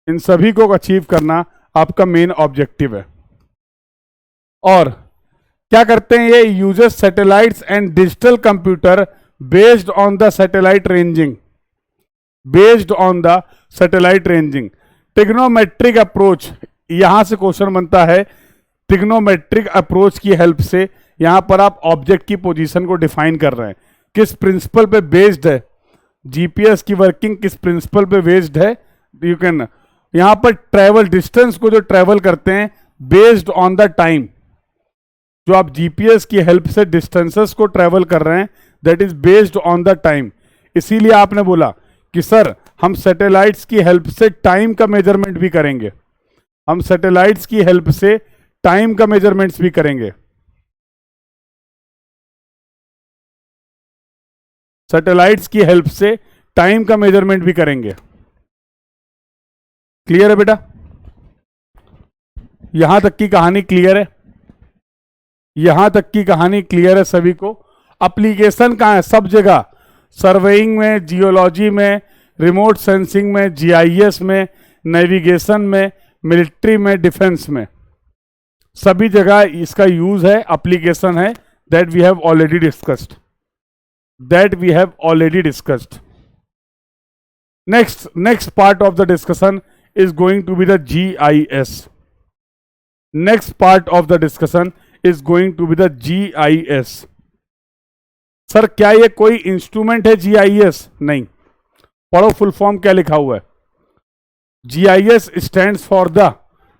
इन सभी को अचीव करना आपका मेन ऑब्जेक्टिव है। और क्या करते हैं ये, uses satellites and digital computer based on the satellite ranging, based on the satellite ranging. Trigonometric approach, यहां से क्वेश्चन बनता है। ट्रिग्नोमेट्रिक अप्रोच की हेल्प से यहां पर आप ऑब्जेक्ट की पोजीशन को डिफाइन कर रहे हैं। किस प्रिंसिपल पे बेस्ड है, जीपीएस की वर्किंग किस प्रिंसिपल पे बेस्ड है, यू कैन यहां पर ट्रेवल डिस्टेंस को जो ट्रेवल करते हैं बेस्ड ऑन द टाइम। जो आप जीपीएस की हेल्प से डिस्टेंसेस को ट्रेवल कर रहे हैं, that is based on the time. इसीलिए आपने बोला कि सर हम सैटेलाइट्स की हेल्प से टाइम का मेजरमेंट भी करेंगे। हम सैटेलाइट्स की हेल्प से टाइम का मेजरमेंट्स भी करेंगे। सैटेलाइट्स की हेल्प से टाइम का मेजरमेंट भी करेंगे। क्लियर है बेटा? यहां तक की कहानी क्लियर है? यहां तक की कहानी क्लियर है सभी को? एप्लीकेशन कहां है? सब जगह, सर्वेइंग में, जियोलॉजी में, रिमोट सेंसिंग में, जीआईएस में, नेविगेशन में, मिलिट्री में, डिफेंस में, सभी जगह इसका यूज है, एप्लीकेशन है। That we have already discussed, that we have already discussed. Next part of the discussion is going to be the GIS. Next part of the discussion is going to be the GIS. Sir क्या ये कोई इंस्ट्रूमेंट है GIS? नहीं। पढ़ो फुल फॉर्म क्या लिखा हुआ है। GIS stands for the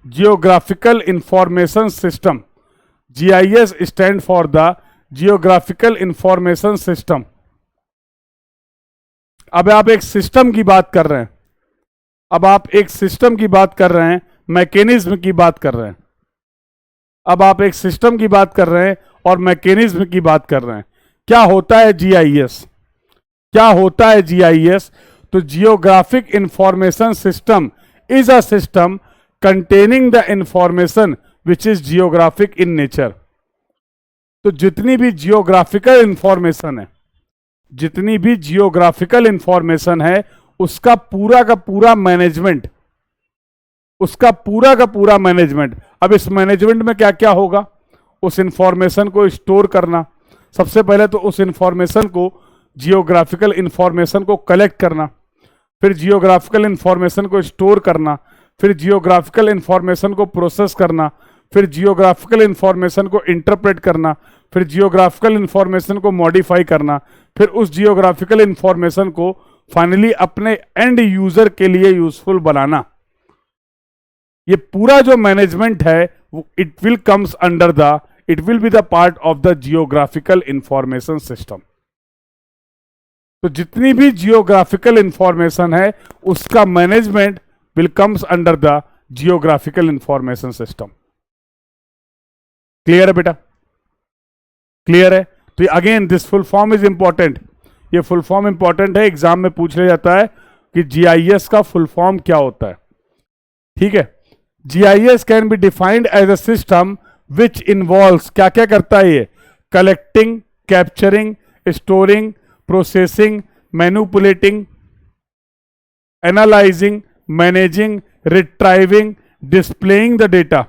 Geographical Information System. GIS stands for the Geographical Information System. अब आप एक सिस्टम की बात कर रहे हैं, अब आप एक सिस्टम की बात कर रहे हैं, मैकेनिज्म की बात कर रहे हैं। अब आप एक सिस्टम की बात कर रहे हैं और मैकेनिज्म की बात कर रहे हैं। क्या होता है जीआईएस? क्या होता है जीआईएस? तो geographic information system is a system containing the information which is geographic in nature. तो जितनी भी जियोग्राफिकल इंफॉर्मेशन है, जितनी भी जियोग्राफिकल इंफॉर्मेशन है, उसका पूरा का पूरा मैनेजमेंट, उसका पूरा का पूरा मैनेजमेंट। अब इस मैनेजमेंट में क्या क्या होगा? उस इंफॉर्मेशन को स्टोर करना, सबसे पहले तो उस इंफॉर्मेशन को, जियोग्राफिकल इंफॉर्मेशन को कलेक्ट करना, फिर जियोग्राफिकल इंफॉर्मेशन को स्टोर करना, फिर जियोग्राफिकल इंफॉर्मेशन को प्रोसेस करना, फिर जियोग्राफिकल इंफॉर्मेशन को इंटरप्रेट करना, फिर जियोग्राफिकल इंफॉर्मेशन को मॉडिफाई करना, फिर उस जियोग्राफिकल इंफॉर्मेशन को फाइनली अपने एंड यूजर के लिए यूजफुल बनाना। ये पूरा जो मैनेजमेंट है वो it will comes under the, it will be the part of the geographical information system. तो जितनी भी जियोग्राफिकल इंफॉर्मेशन है उसका management will comes under the geographical information system. Clear है बेटा? क्लियर है? तो again this full form is important. ये फुल फॉर्म इंपॉर्टेंट है, एग्जाम में पूछ लिया जाता है कि जीआईएस का फुल फॉर्म क्या होता है। ठीक है? GIS can be defined as a system which involves, क्या क्या करता है ये? Collecting, capturing, storing, processing, manipulating, analysing, managing, retrieving, displaying the data.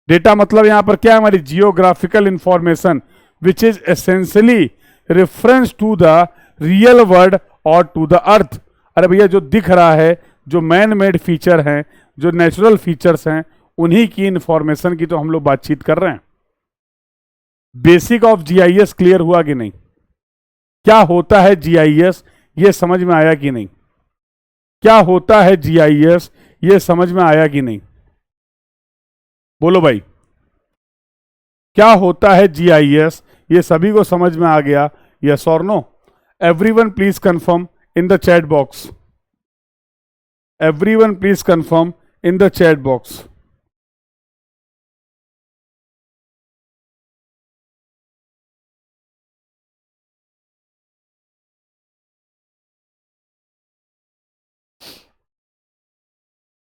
Data मतलब यहां पर क्या है? हमारी geographical information which is essentially reference to the real world और टू द अर्थ। अरे भैया जो दिख रहा है, जो मैन मेड फीचर हैं, जो नेचुरल फीचर्स हैं, उन्हीं की इंफॉर्मेशन की तो हम लोग बातचीत कर रहे हैं। बेसिक ऑफ जीआईएस क्लियर हुआ कि नहीं? क्या होता है जीआईएस ये समझ में आया कि नहीं? क्या होता है जीआईएस ये समझ में आया कि नहीं? बोलो भाई, क्या होता है जीआईएस ये सभी को समझ में आ गया? यस और no? Everyone please confirm in the chat box. Everyone please confirm in the chat box.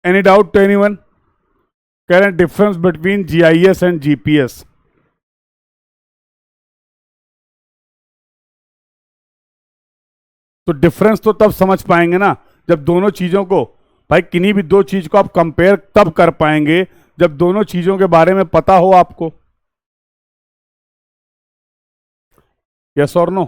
Any doubt to anyone? Current difference between GIS and GPS? तो डिफरेंस तो तब समझ पाएंगे ना जब दोनों चीजों को, भाई किन्हीं भी दो चीज को आप कंपेयर तब कर पाएंगे जब दोनों चीजों के बारे में पता हो आपको। यस और नो?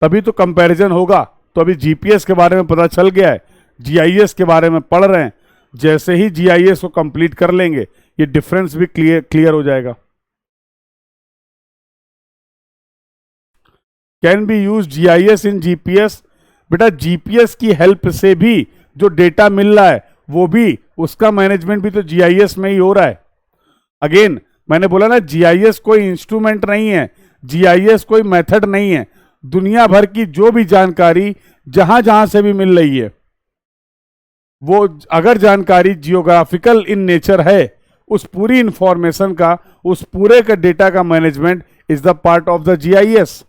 तभी तो कंपैरिजन होगा। तो अभी जीपीएस के बारे में पता चल गया है, जीआईएस के बारे में पढ़ रहे हैं, जैसे ही जीआईएस को कंप्लीट कर लेंगे ये डिफरेंस भी क्लियर हो जाएगा। Can be use GIS in GPS? बेटा जीपीएस की हेल्प से भी जो डेटा मिल रहा है वो भी, उसका मैनेजमेंट भी तो जीआईएस में ही हो रहा है। अगेन मैंने बोला ना, जीआईएस कोई इंस्ट्रूमेंट नहीं है, जीआईएस कोई मेथड नहीं है। दुनिया भर की जो भी जानकारी जहां जहां से भी मिल रही है वो अगर जानकारी जियोग्राफिकल इन नेचर है, उस पूरी इंफॉर्मेशन का, उस पूरे का डेटा का management is the part of the GIS.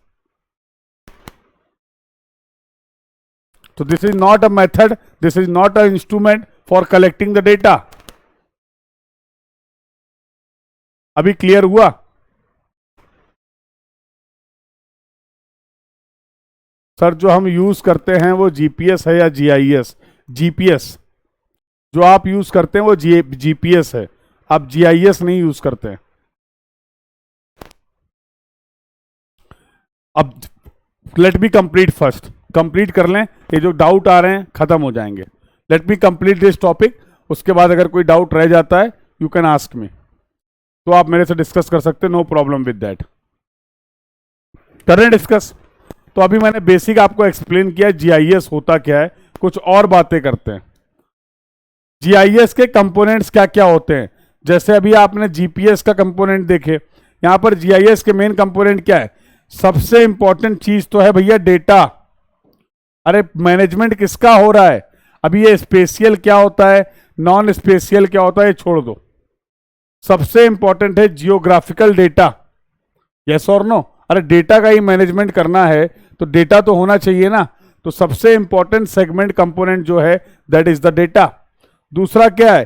So this is not a method, this is not an instrument for collecting the data. अभी क्लियर हुआ? सर जो हम यूज करते हैं वो जीपीएस है या जीआईएस? जीपीएस जो आप यूज करते हैं वो जीपीएस है, आप जीआईएस नहीं यूज करते हैं. अब let me complete first, complete कर लें, ये जो डाउट आ रहे हैं खत्म हो जाएंगे. Let me complete this topic, उसके बाद अगर कोई डाउट रह जाता है यू कैन आस्क मी, तो आप मेरे से डिस्कस कर सकते हैं, नो प्रॉब्लम विद दैट. कर रहे हैं डिस्कस? तो अभी मैंने बेसिक आपको एक्सप्लेन किया जीआईएस होता क्या है, कुछ और बातें करते हैं. जीआईएस के कंपोनेंट्स क्या क्या होते हैं? जैसे अभी आपने जीपीएस का कंपोनेंट देखे, यहां पर जीआईएस के मेन कंपोनेंट क्या है? सबसे इंपॉर्टेंट चीज तो है भैया डेटा. अरे मैनेजमेंट किसका हो रहा है? अभी ये स्पेशियल क्या होता है, नॉन स्पेशियल क्या होता है, ये छोड़ दो. सबसे इंपॉर्टेंट है जियोग्राफिकल डेटा. यस और नो? अरे डेटा का ही मैनेजमेंट करना है तो डेटा तो होना चाहिए ना. तो सबसे इंपॉर्टेंट सेगमेंट कंपोनेंट जो है दैट इज द डेटा. दूसरा क्या है?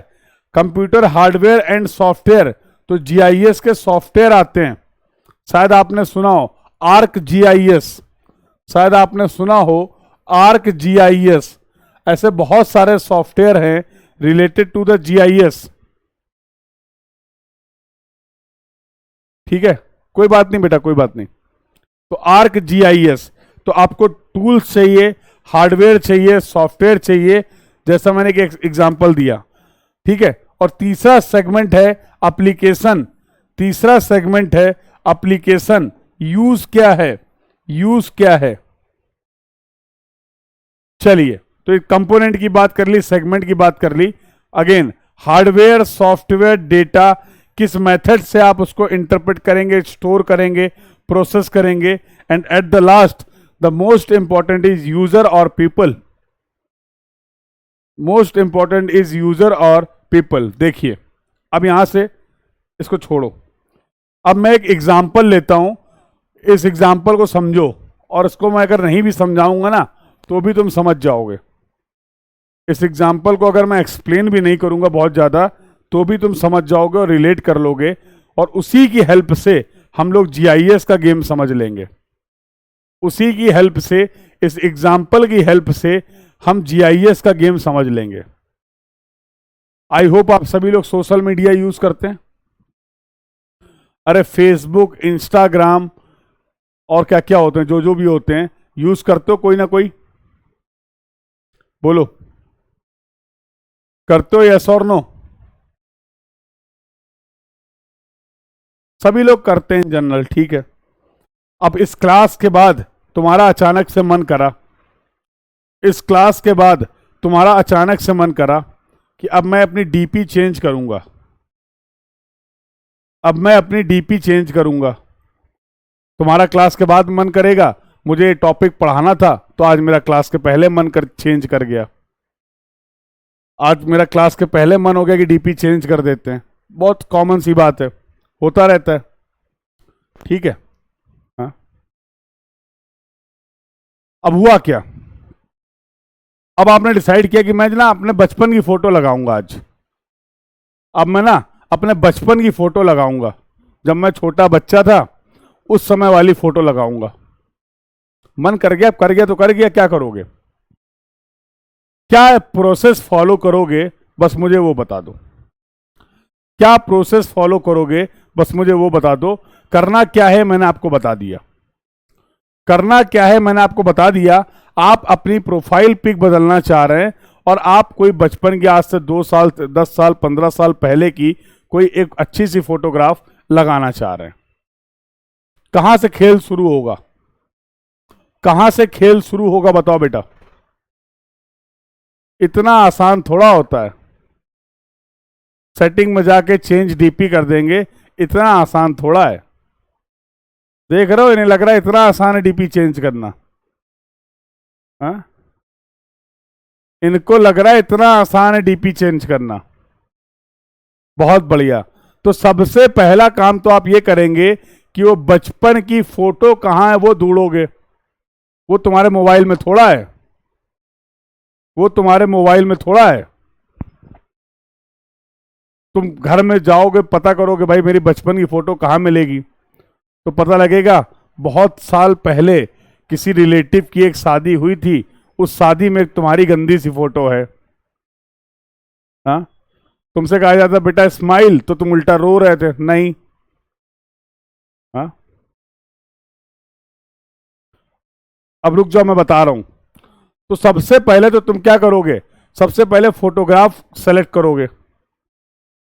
Computer hardware and software. तो जीआईएस के सॉफ्टवेयर आते हैं, शायद आपने सुना हो आर्क जीआईएस, शायद आपने सुना हो आर्क जीआईएस. ऐसे बहुत सारे सॉफ्टवेयर हैं रिलेटेड टू द जीआईएस. ठीक है, कोई बात नहीं बेटा, कोई बात नहीं. तो आर्क जीआईएस, तो आपको टूल्स चाहिए, हार्डवेयर चाहिए, सॉफ्टवेयर चाहिए, जैसा मैंने एक एग्जांपल दिया. ठीक है. और तीसरा सेगमेंट है एप्लीकेशन. तीसरा सेगमेंट है एप्लीकेशन. यूज क्या है? यूज क्या है? चलिए, तो एक कंपोनेंट की बात कर ली, सेगमेंट की बात कर ली. अगेन हार्डवेयर, सॉफ्टवेयर, डेटा, किस मेथड से आप उसको इंटरप्रेट करेंगे, स्टोर करेंगे, प्रोसेस करेंगे, and at the last the most important is user और people. Most important is user और पीपल. देखिए, अब यहां से इसको छोड़ो, अब मैं एक एग्जाम्पल लेता हूं, इस एग्जाम्पल को समझो, और इसको मैं अगर नहीं भी समझाऊंगा ना तो भी तुम समझ जाओगे. इस एग्जाम्पल को अगर मैं एक्सप्लेन भी नहीं करूंगा बहुत ज्यादा तो भी तुम समझ जाओगे और रिलेट कर लोगे, और उसी की हेल्प से हम लोग जीआईएस का गेम समझ लेंगे. उसी की हेल्प से, इस एग्जाम्पल की हेल्प से हम जीआईएस का गेम समझ लेंगे. आई होप आप सभी लोग सोशल मीडिया यूज करते हैं. अरे फेसबुक, इंस्टाग्राम और क्या क्या होते हैं, जो जो भी होते हैं, यूज करते हो कोई ना कोई? बोलो, करते हो यस और नो? सभी लोग करते हैं जनरल. ठीक है. अब इस क्लास के बाद तुम्हारा अचानक से मन करा, इस क्लास के बाद तुम्हारा अचानक से मन करा कि अब मैं अपनी डीपी चेंज करूंगा, अब मैं अपनी डीपी चेंज करूंगा. तुम्हारा क्लास के बाद मन करेगा, मुझे टॉपिक पढ़ाना था तो आज मेरा क्लास के पहले मन कर चेंज कर गया. आज मेरा क्लास के पहले मन हो गया कि डीपी चेंज कर देते हैं. बहुत कॉमन सी बात है, होता रहता है. ठीक है. हाँ, अब हुआ क्या? अब आपने डिसाइड किया कि मैं ना अपने बचपन की फोटो लगाऊंगा आज. अब मैं ना अपने बचपन की फोटो लगाऊंगा, जब मैं छोटा बच्चा था उस समय वाली फोटो लगाऊंगा. मन कर गया, कर गया तो कर गया, क्या करोगे? क्या प्रोसेस फॉलो करोगे, बस मुझे वो बता दो. क्या प्रोसेस फॉलो करोगे, बस मुझे वो बता दो. करना क्या है मैंने आपको बता दिया. करना क्या है मैंने आपको बता दिया. आप अपनी प्रोफाइल पिक बदलना चाह रहे हैं और आप कोई बचपन की, आज से 2 साल, 10 साल, 15 साल पहले की कोई एक अच्छी सी फोटोग्राफ लगाना चाह रहे हैं. कहां से खेल शुरू होगा? कहां से खेल शुरू होगा बताओ बेटा? इतना आसान थोड़ा होता है. सेटिंग में जाके चेंज डीपी कर देंगे, इतना आसान थोड़ा है. देख रहे हो, इन्हें लग रहा है इतना आसान है डीपी चेंज करना. हाँ, इनको लग रहा है इतना आसान है डीपी चेंज करना। बहुत बढ़िया। तो सबसे पहला काम तो आप ये करेंगे कि वो बचपन की फोटो कहां है वो ढूंढोगे। वो तुम्हारे मोबाइल में थोड़ा है, वो तुम्हारे मोबाइल में थोड़ा है। तुम घर में जाओगे, पता करोगे भाई मेरी बचपन की फोटो कहां मिलेगी, तो पता लगेगा बहुत साल पहले किसी रिलेटिव की एक शादी हुई थी, उस शादी में तुम्हारी गंदी सी फोटो है। हाँ, तुमसे कहा जाता बेटा स्माइल, तो तुम उल्टा रो रहे थे, नहीं। हाँ, अब रुक जाओ, मैं बता रहा हूं। तो सबसे पहले तो तुम क्या करोगे, सबसे पहले फोटोग्राफ सेलेक्ट करोगे।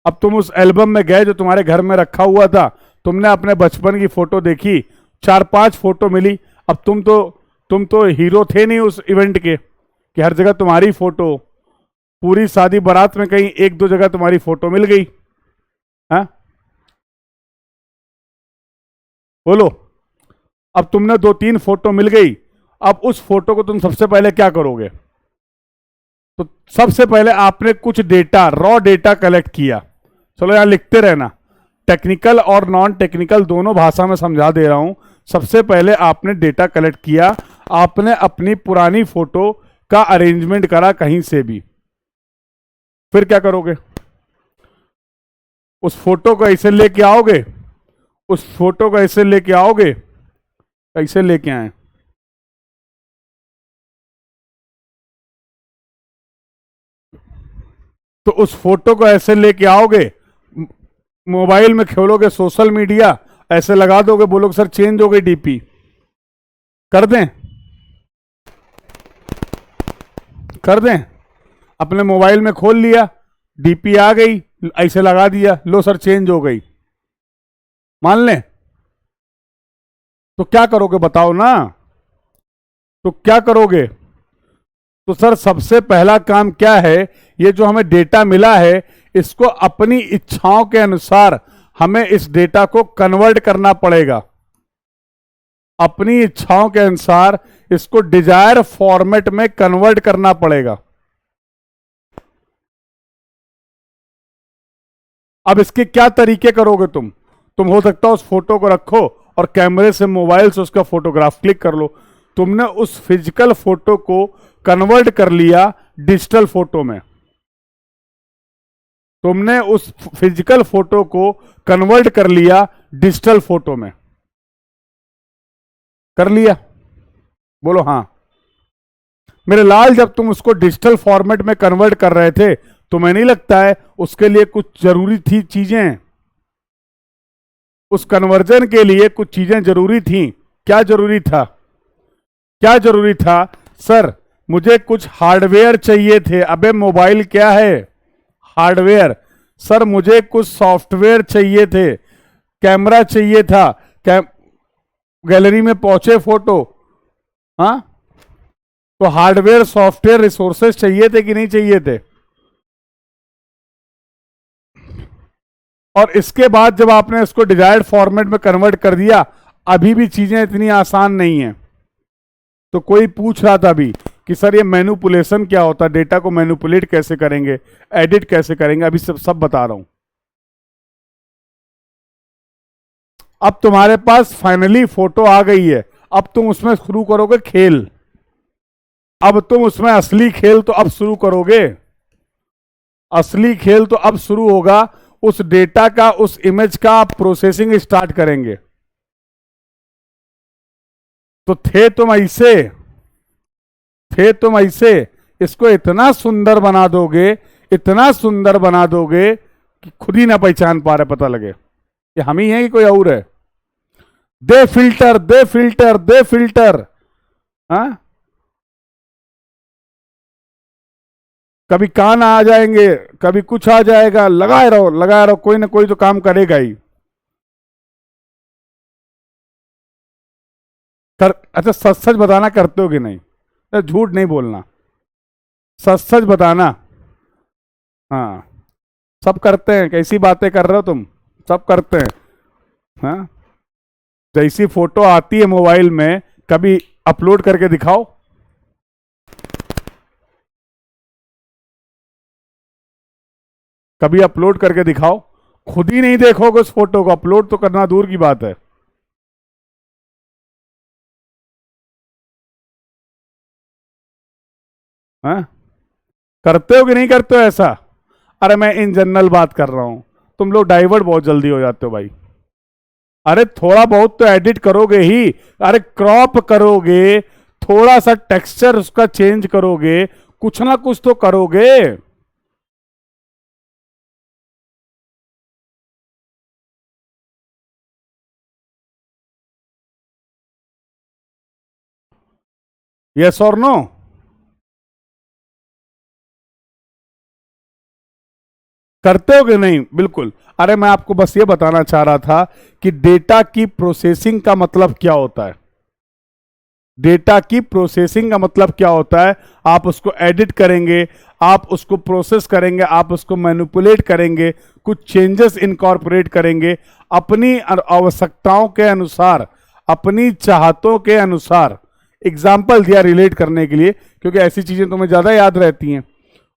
अब तुम उस एल्बम में गए जो तुम्हारे घर में रखा हुआ था, तुमने अपने बचपन की फोटो देखी, 4-5 फोटो मिली। अब तुम तो हीरो थे नहीं उस इवेंट के कि हर जगह तुम्हारी फोटो, पूरी शादी बारात में कहीं 1-2 जगह तुम्हारी फोटो मिल गई। हाँ, बोलो। अब तुमने 2-3 फोटो मिल गई, अब उस फोटो को तुम सबसे पहले क्या करोगे, तो सबसे पहले आपने कुछ डेटा, रॉ डेटा कलेक्ट किया। चलो यहां लिखते रहना, टेक्निकल और नॉन टेक्निकल दोनों भाषा में समझा दे रहा हूं। सबसे पहले आपने डेटा कलेक्ट किया, आपने अपनी पुरानी फोटो का अरेंजमेंट करा कहीं से भी। फिर क्या करोगे, उस फोटो को ऐसे लेके आओगे, उस फोटो को ऐसे लेके आओगे, कैसे लेके आए, तो उस फोटो को ऐसे लेके आओगे, मोबाइल में खोलोगे, सोशल मीडिया ऐसे लगा दोगे, बोलोगे सर चेंज हो गई डीपी, कर दें, कर दें। अपने मोबाइल में खोल लिया, डीपी आ गई, ऐसे लगा दिया, लो सर चेंज हो गई, मान लें। तो क्या करोगे बताओ ना, तो क्या करोगे, तो सर सबसे पहला काम क्या है, ये जो हमें डेटा मिला है इसको अपनी इच्छाओं के अनुसार हमें इस डेटा को कन्वर्ट करना पड़ेगा। अपनी इच्छाओं के अनुसार इसको डिजायर फॉर्मेट में कन्वर्ट करना पड़ेगा। अब इसके क्या तरीके करोगे तुम हो सकता है उस फोटो को रखो और कैमरे से, मोबाइल से उसका फोटोग्राफ क्लिक कर लो। तुमने उस फिजिकल फोटो को कन्वर्ट कर लिया डिजिटल फोटो में, तुमने उस फिजिकल फोटो को कन्वर्ट कर लिया डिजिटल फोटो में, कर लिया, बोलो हाँ। मेरे लाल, जब तुम उसको डिजिटल फॉर्मेट में कन्वर्ट कर रहे थे, तुम्हें नहीं लगता है उसके लिए कुछ जरूरी थी चीजें, उस कन्वर्जन के लिए कुछ चीजें जरूरी थी। क्या जरूरी था, क्या जरूरी था, सर मुझे कुछ हार्डवेयर चाहिए थे। अबे मोबाइल क्या है, हार्डवेयर। सर मुझे कुछ सॉफ्टवेयर चाहिए थे, कैमरा चाहिए था, गैलरी में पहुंचे फोटो। हाँ, तो हार्डवेयर सॉफ्टवेयर रिसोर्सेज चाहिए थे कि नहीं चाहिए थे। और इसके बाद जब आपने इसको डिजायर्ड फॉर्मेट में कन्वर्ट कर दिया, अभी भी चीजें इतनी आसान नहीं है। तो कोई पूछ रहा था अभी कि सर ये मैनिपुलेशन क्या होता है, डेटा को मैनिपुलेट कैसे करेंगे, एडिट कैसे करेंगे, अभी सब बता रहा हूं। अब तुम्हारे पास फाइनली फोटो आ गई है, अब तुम उसमें शुरू करोगे खेल। अब तुम उसमें असली खेल तो अब शुरू करोगे, असली खेल तो अब शुरू होगा। उस डेटा का, उस इमेज का आप प्रोसेसिंग स्टार्ट करेंगे। तो थे तुम ऐसे, इसको इतना सुंदर बना दोगे, इतना सुंदर बना दोगे कि खुद ही ना पहचान पा रहे, पता लगे ये हम ही हैं कि कोई और है। दे फिल्टर, दे फिल्टर, दे फिल्टर। हाँ, कभी कान आ जाएंगे, कभी कुछ आ जाएगा, लगाए रहो लगाए रहो, कोई ना कोई तो काम करेगा ही। अच्छा सच सच बताना करते हो कि नहीं, तो झूठ नहीं बोलना, सच सच बताना। हाँ, सब करते हैं, कैसी बातें कर रहे हो तुम, सब करते हैं। हाँ, जैसी फोटो आती है मोबाइल में, कभी अपलोड करके दिखाओ। कभी अपलोड करके दिखाओ। खुद ही नहीं देखोगे उस फोटो को, अपलोड तो करना दूर की बात है। हाँ, करते हो कि नहीं करते हो ऐसा? अरे मैं इन जनरल बात कर रहा हूं। तुम लोग डाइवर्ट बहुत जल्दी हो जाते हो भाई। अरे थोड़ा बहुत तो एडिट करोगे ही। अरे क्रॉप करोगे, थोड़ा सा टेक्सचर उसका चेंज करोगे, कुछ ना कुछ तो करोगे। यस और नो? करते हो कि नहीं? बिल्कुल। अरे मैं आपको बस ये बताना चाह रहा था कि डेटा की प्रोसेसिंग का मतलब क्या होता है। डेटा की प्रोसेसिंग का मतलब क्या होता है? आप उसको एडिट करेंगे, आप उसको प्रोसेस करेंगे, आप उसको मैनिपुलेट करेंगे, कुछ चेंजेस इनकॉर्पोरेट करेंगे अपनी आवश्यकताओं के अनुसार, अपनी चाहतों के अनुसार। एग्जाम्पल दिया रिलेट करने के लिए, क्योंकि ऐसी चीजें तुम्हें ज्यादा याद रहती हैं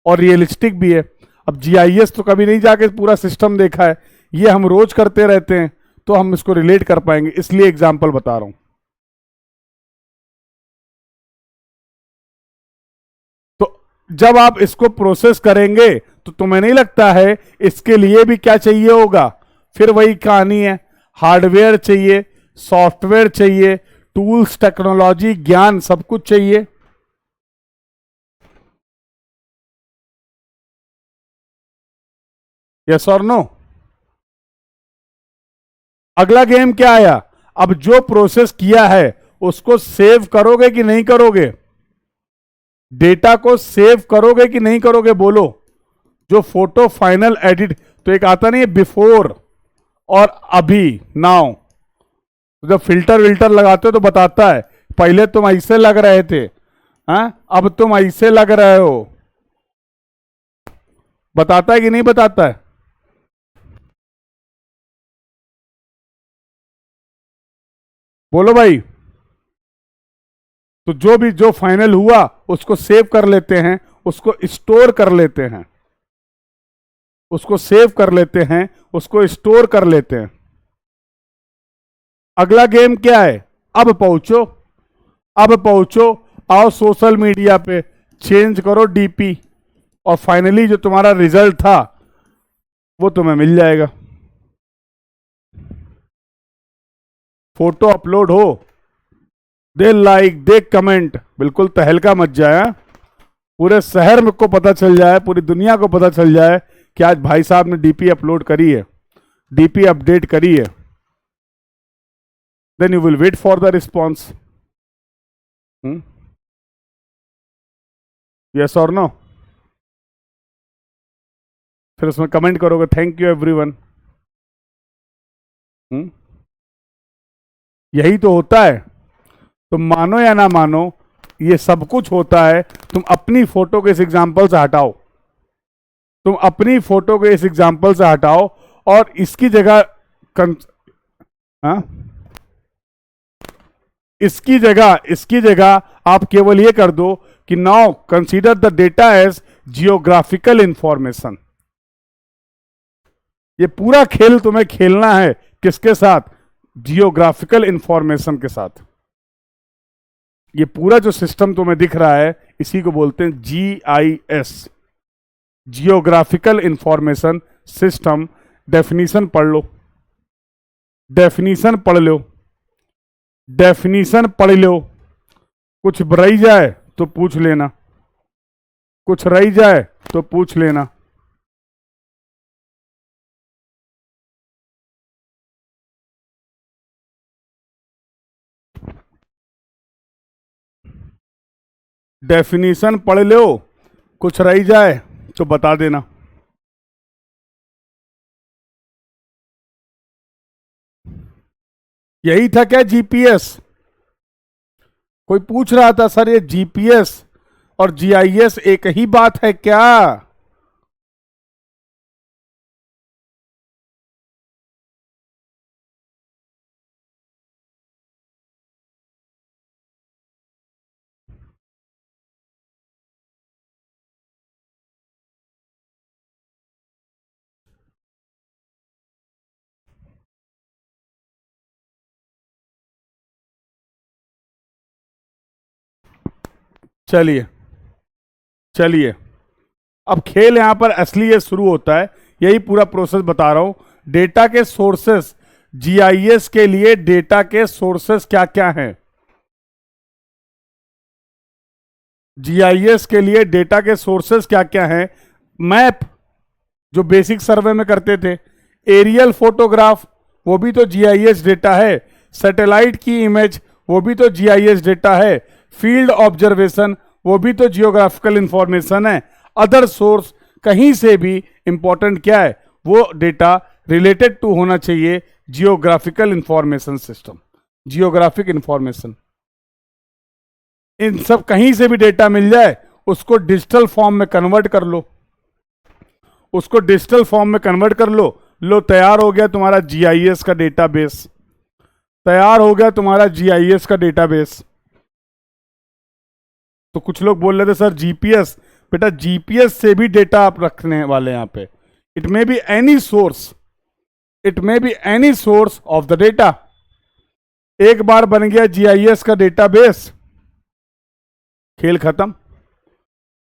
और रियलिस्टिक भी है। अब जीआईएस तो कभी नहीं जाके पूरा सिस्टम देखा है, ये हम रोज करते रहते हैं, तो हम इसको रिलेट कर पाएंगे, इसलिए एग्जाम्पल बता रहा हूं। तो जब आप इसको प्रोसेस करेंगे तो तुम्हें नहीं लगता है इसके लिए भी क्या चाहिए होगा? फिर वही कहानी है, हार्डवेयर चाहिए, सॉफ्टवेयर चाहिए, टूल्स, टेक्नोलॉजी, ज्ञान, सब कुछ चाहिए। यस और नो? अगला गेम क्या आया? अब जो प्रोसेस किया है उसको सेव करोगे कि नहीं करोगे? डेटा को सेव करोगे कि नहीं करोगे, बोलो। जो फोटो फाइनल एडिट, तो एक आता नहीं है बिफोर और अभी, नाउ। जब फिल्टर विल्टर लगाते हो तो बताता है पहले तुम ऐसे लग रहे थे, हाँ अब तुम ऐसे लग रहे हो। बताता है कि नहीं बताता है? बोलो भाई। तो जो भी जो फाइनल हुआ उसको सेव कर लेते हैं, उसको स्टोर कर लेते हैं, उसको सेव कर लेते हैं, उसको स्टोर कर लेते हैं। अगला गेम क्या है? अब पहुंचो, अब पहुंचो, आओ सोशल मीडिया पे, चेंज करो डीपी, और फाइनली जो तुम्हारा रिजल्ट था वो तुम्हें मिल जाएगा। फोटो अपलोड हो, दे लाइक, दे कमेंट, बिल्कुल तहलका मच जाए, हाँ? पूरे शहर में को पता चल जाए, पूरी दुनिया को पता चल जाए कि आज भाई साहब ने डीपी अपलोड करी है, डीपी अपडेट करी है। Then you will wait for the response. Yes और नो? फिर उसमें कमेंट करोगे थैंक यू एवरीवन। यही तो होता है। तुम मानो या ना मानो, ये सब कुछ होता है। तुम अपनी फोटो के इस एग्जाम्पल से हटाओ, तुम अपनी फोटो के इस एग्जाम्पल से हटाओ, और इसकी जगह कं... हाँ? इसकी जगह आप केवल ये कर दो कि now consider the data as geographical information. ये पूरा खेल तुम्हें खेलना है किसके साथ? जियोग्राफिकल इंफॉर्मेशन के साथ। ये पूरा जो सिस्टम तुम्हें दिख रहा है इसी को बोलते हैं GIS, geographical information system. Definition पढ़ लो, डेफिनीशन पढ़ लो, डेफिनीशन पढ़ लो। कुछ रही जाए तो पूछ लेना, कुछ रही जाए तो पूछ लेना। डेफिनीशन पढ़ लो, कुछ रही जाए तो बता देना। यही था क्या जीपीएस? कोई पूछ रहा था सर ये जीपीएस और जीआईएस एक ही बात है क्या? चलिए चलिए, अब खेल यहां पर असली ये शुरू होता है, यही पूरा प्रोसेस बता रहा हूं। डेटा के सोर्सेस, जीआईएस के लिए डेटा के सोर्सेस क्या क्या हैं? जीआईएस के लिए डेटा के सोर्सेस क्या क्या हैं? मैप, जो बेसिक सर्वे में करते थे। एरियल फोटोग्राफ, वो भी तो जीआईएस डेटा है। सैटेलाइट की इमेज, वो भी तो जीआईएस डेटा है। फील्ड ऑब्जर्वेशन, वो भी तो जियोग्राफिकल इंफॉर्मेशन है। अदर सोर्स, कहीं से भी इंपॉर्टेंट क्या है? वो डेटा रिलेटेड टू होना चाहिए geographical information system, geographic information. इन सब कहीं से भी डेटा मिल जाए, उसको डिजिटल फॉर्म में कन्वर्ट कर लो, उसको डिजिटल फॉर्म में कन्वर्ट कर लो। लो, तैयार हो गया तुम्हारा जीआईएस का डेटाबेस, तैयार हो गया तुम्हारा जीआईएस का डेटाबेस। तो कुछ लोग बोल रहे थे सर जीपीएस, बेटा जीपीएस से भी डेटा आप रखने वाले हैं यहां पे। It may be any source, it may be any source of the data. एक बार बन गया जीआईएस का डेटाबेस, खेल खत्म।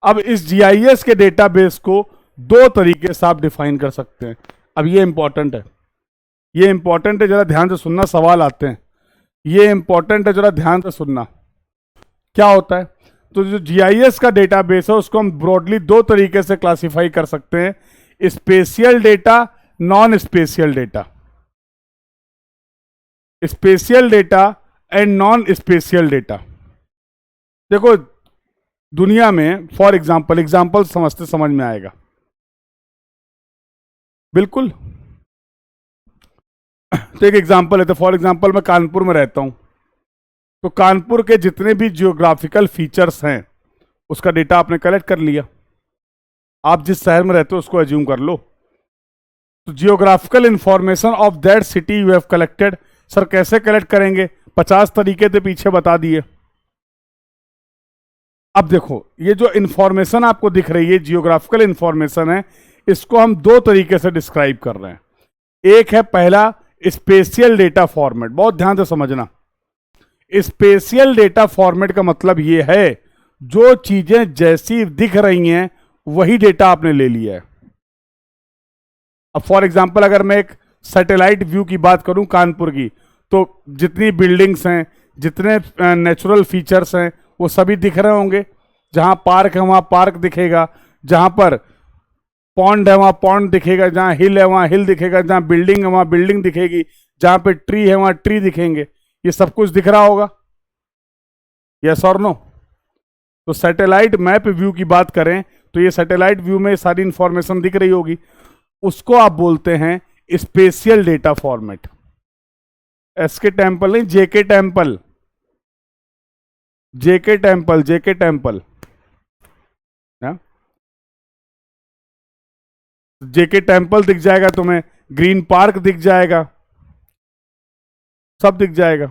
अब इस जीआईएस के डेटाबेस को दो तरीके से आप डिफाइन कर सकते हैं। अब ये इंपॉर्टेंट है, ये इंपॉर्टेंट है, जरा ध्यान से सुनना, सवाल आते हैं। ये इंपॉर्टेंट है, जरा ध्यान से सुनना। क्या होता है? तो जो जीआईएस का डेटाबेस है उसको हम ब्रॉडली दो तरीके से क्लासिफाई कर सकते हैं, spatial data, non spatial data. Spatial data and non spatial data. देखो दुनिया में फॉर एग्जाम्पल समझते समझ में आएगा बिल्कुल। तो एक एग्जाम्पल है, तो फॉर एग्जाम्पल मैं कानपुर में रहता हूं, तो कानपुर के जितने भी जियोग्राफिकल फीचर्स हैं उसका डेटा आपने कलेक्ट कर लिया। आप जिस शहर में रहते हो उसको एज्यूम कर लो। तो geographical information of that city you have collected. Sir कैसे कलेक्ट करेंगे? 50 तरीके थे पीछे बता दिए। अब देखो, ये जो इंफॉर्मेशन आपको दिख रही है जियोग्राफिकल इंफॉर्मेशन है, इसको हम दो तरीके से डिस्क्राइब कर रहे हैं। एक है पहला स्पेशियल डेटा फॉर्मेट, बहुत ध्यान से समझना। स्पेशियल डेटा फॉर्मेट का मतलब यह है जो चीजें जैसी दिख रही हैं वही डेटा आपने ले लिया है। अब फॉर एग्जांपल अगर मैं एक सैटेलाइट व्यू की बात करूं कानपुर की, तो जितनी बिल्डिंग्स हैं, जितने नेचुरल फीचर्स हैं, वो सभी दिख रहे होंगे। जहां पार्क है वहां पार्क दिखेगा, जहां पर पॉन्ड है वहां पॉन्ड दिखेगा, जहां हिल है वहां हिल दिखेगा, जहां बिल्डिंग है वहां बिल्डिंग दिखेगी, जहां पे ट्री है वहां ट्री दिखेंगे। ये सब कुछ दिख रहा होगा, यस और नो? तो सैटेलाइट मैप व्यू की बात करें तो ये सैटेलाइट व्यू में सारी इंफॉर्मेशन दिख रही होगी। उसको आप बोलते हैं spatial data format. SK temple नहीं, JK temple, JK temple, JK temple. JK temple दिख जाएगा तुम्हें, ग्रीन पार्क दिख जाएगा, सब दिख जाएगा।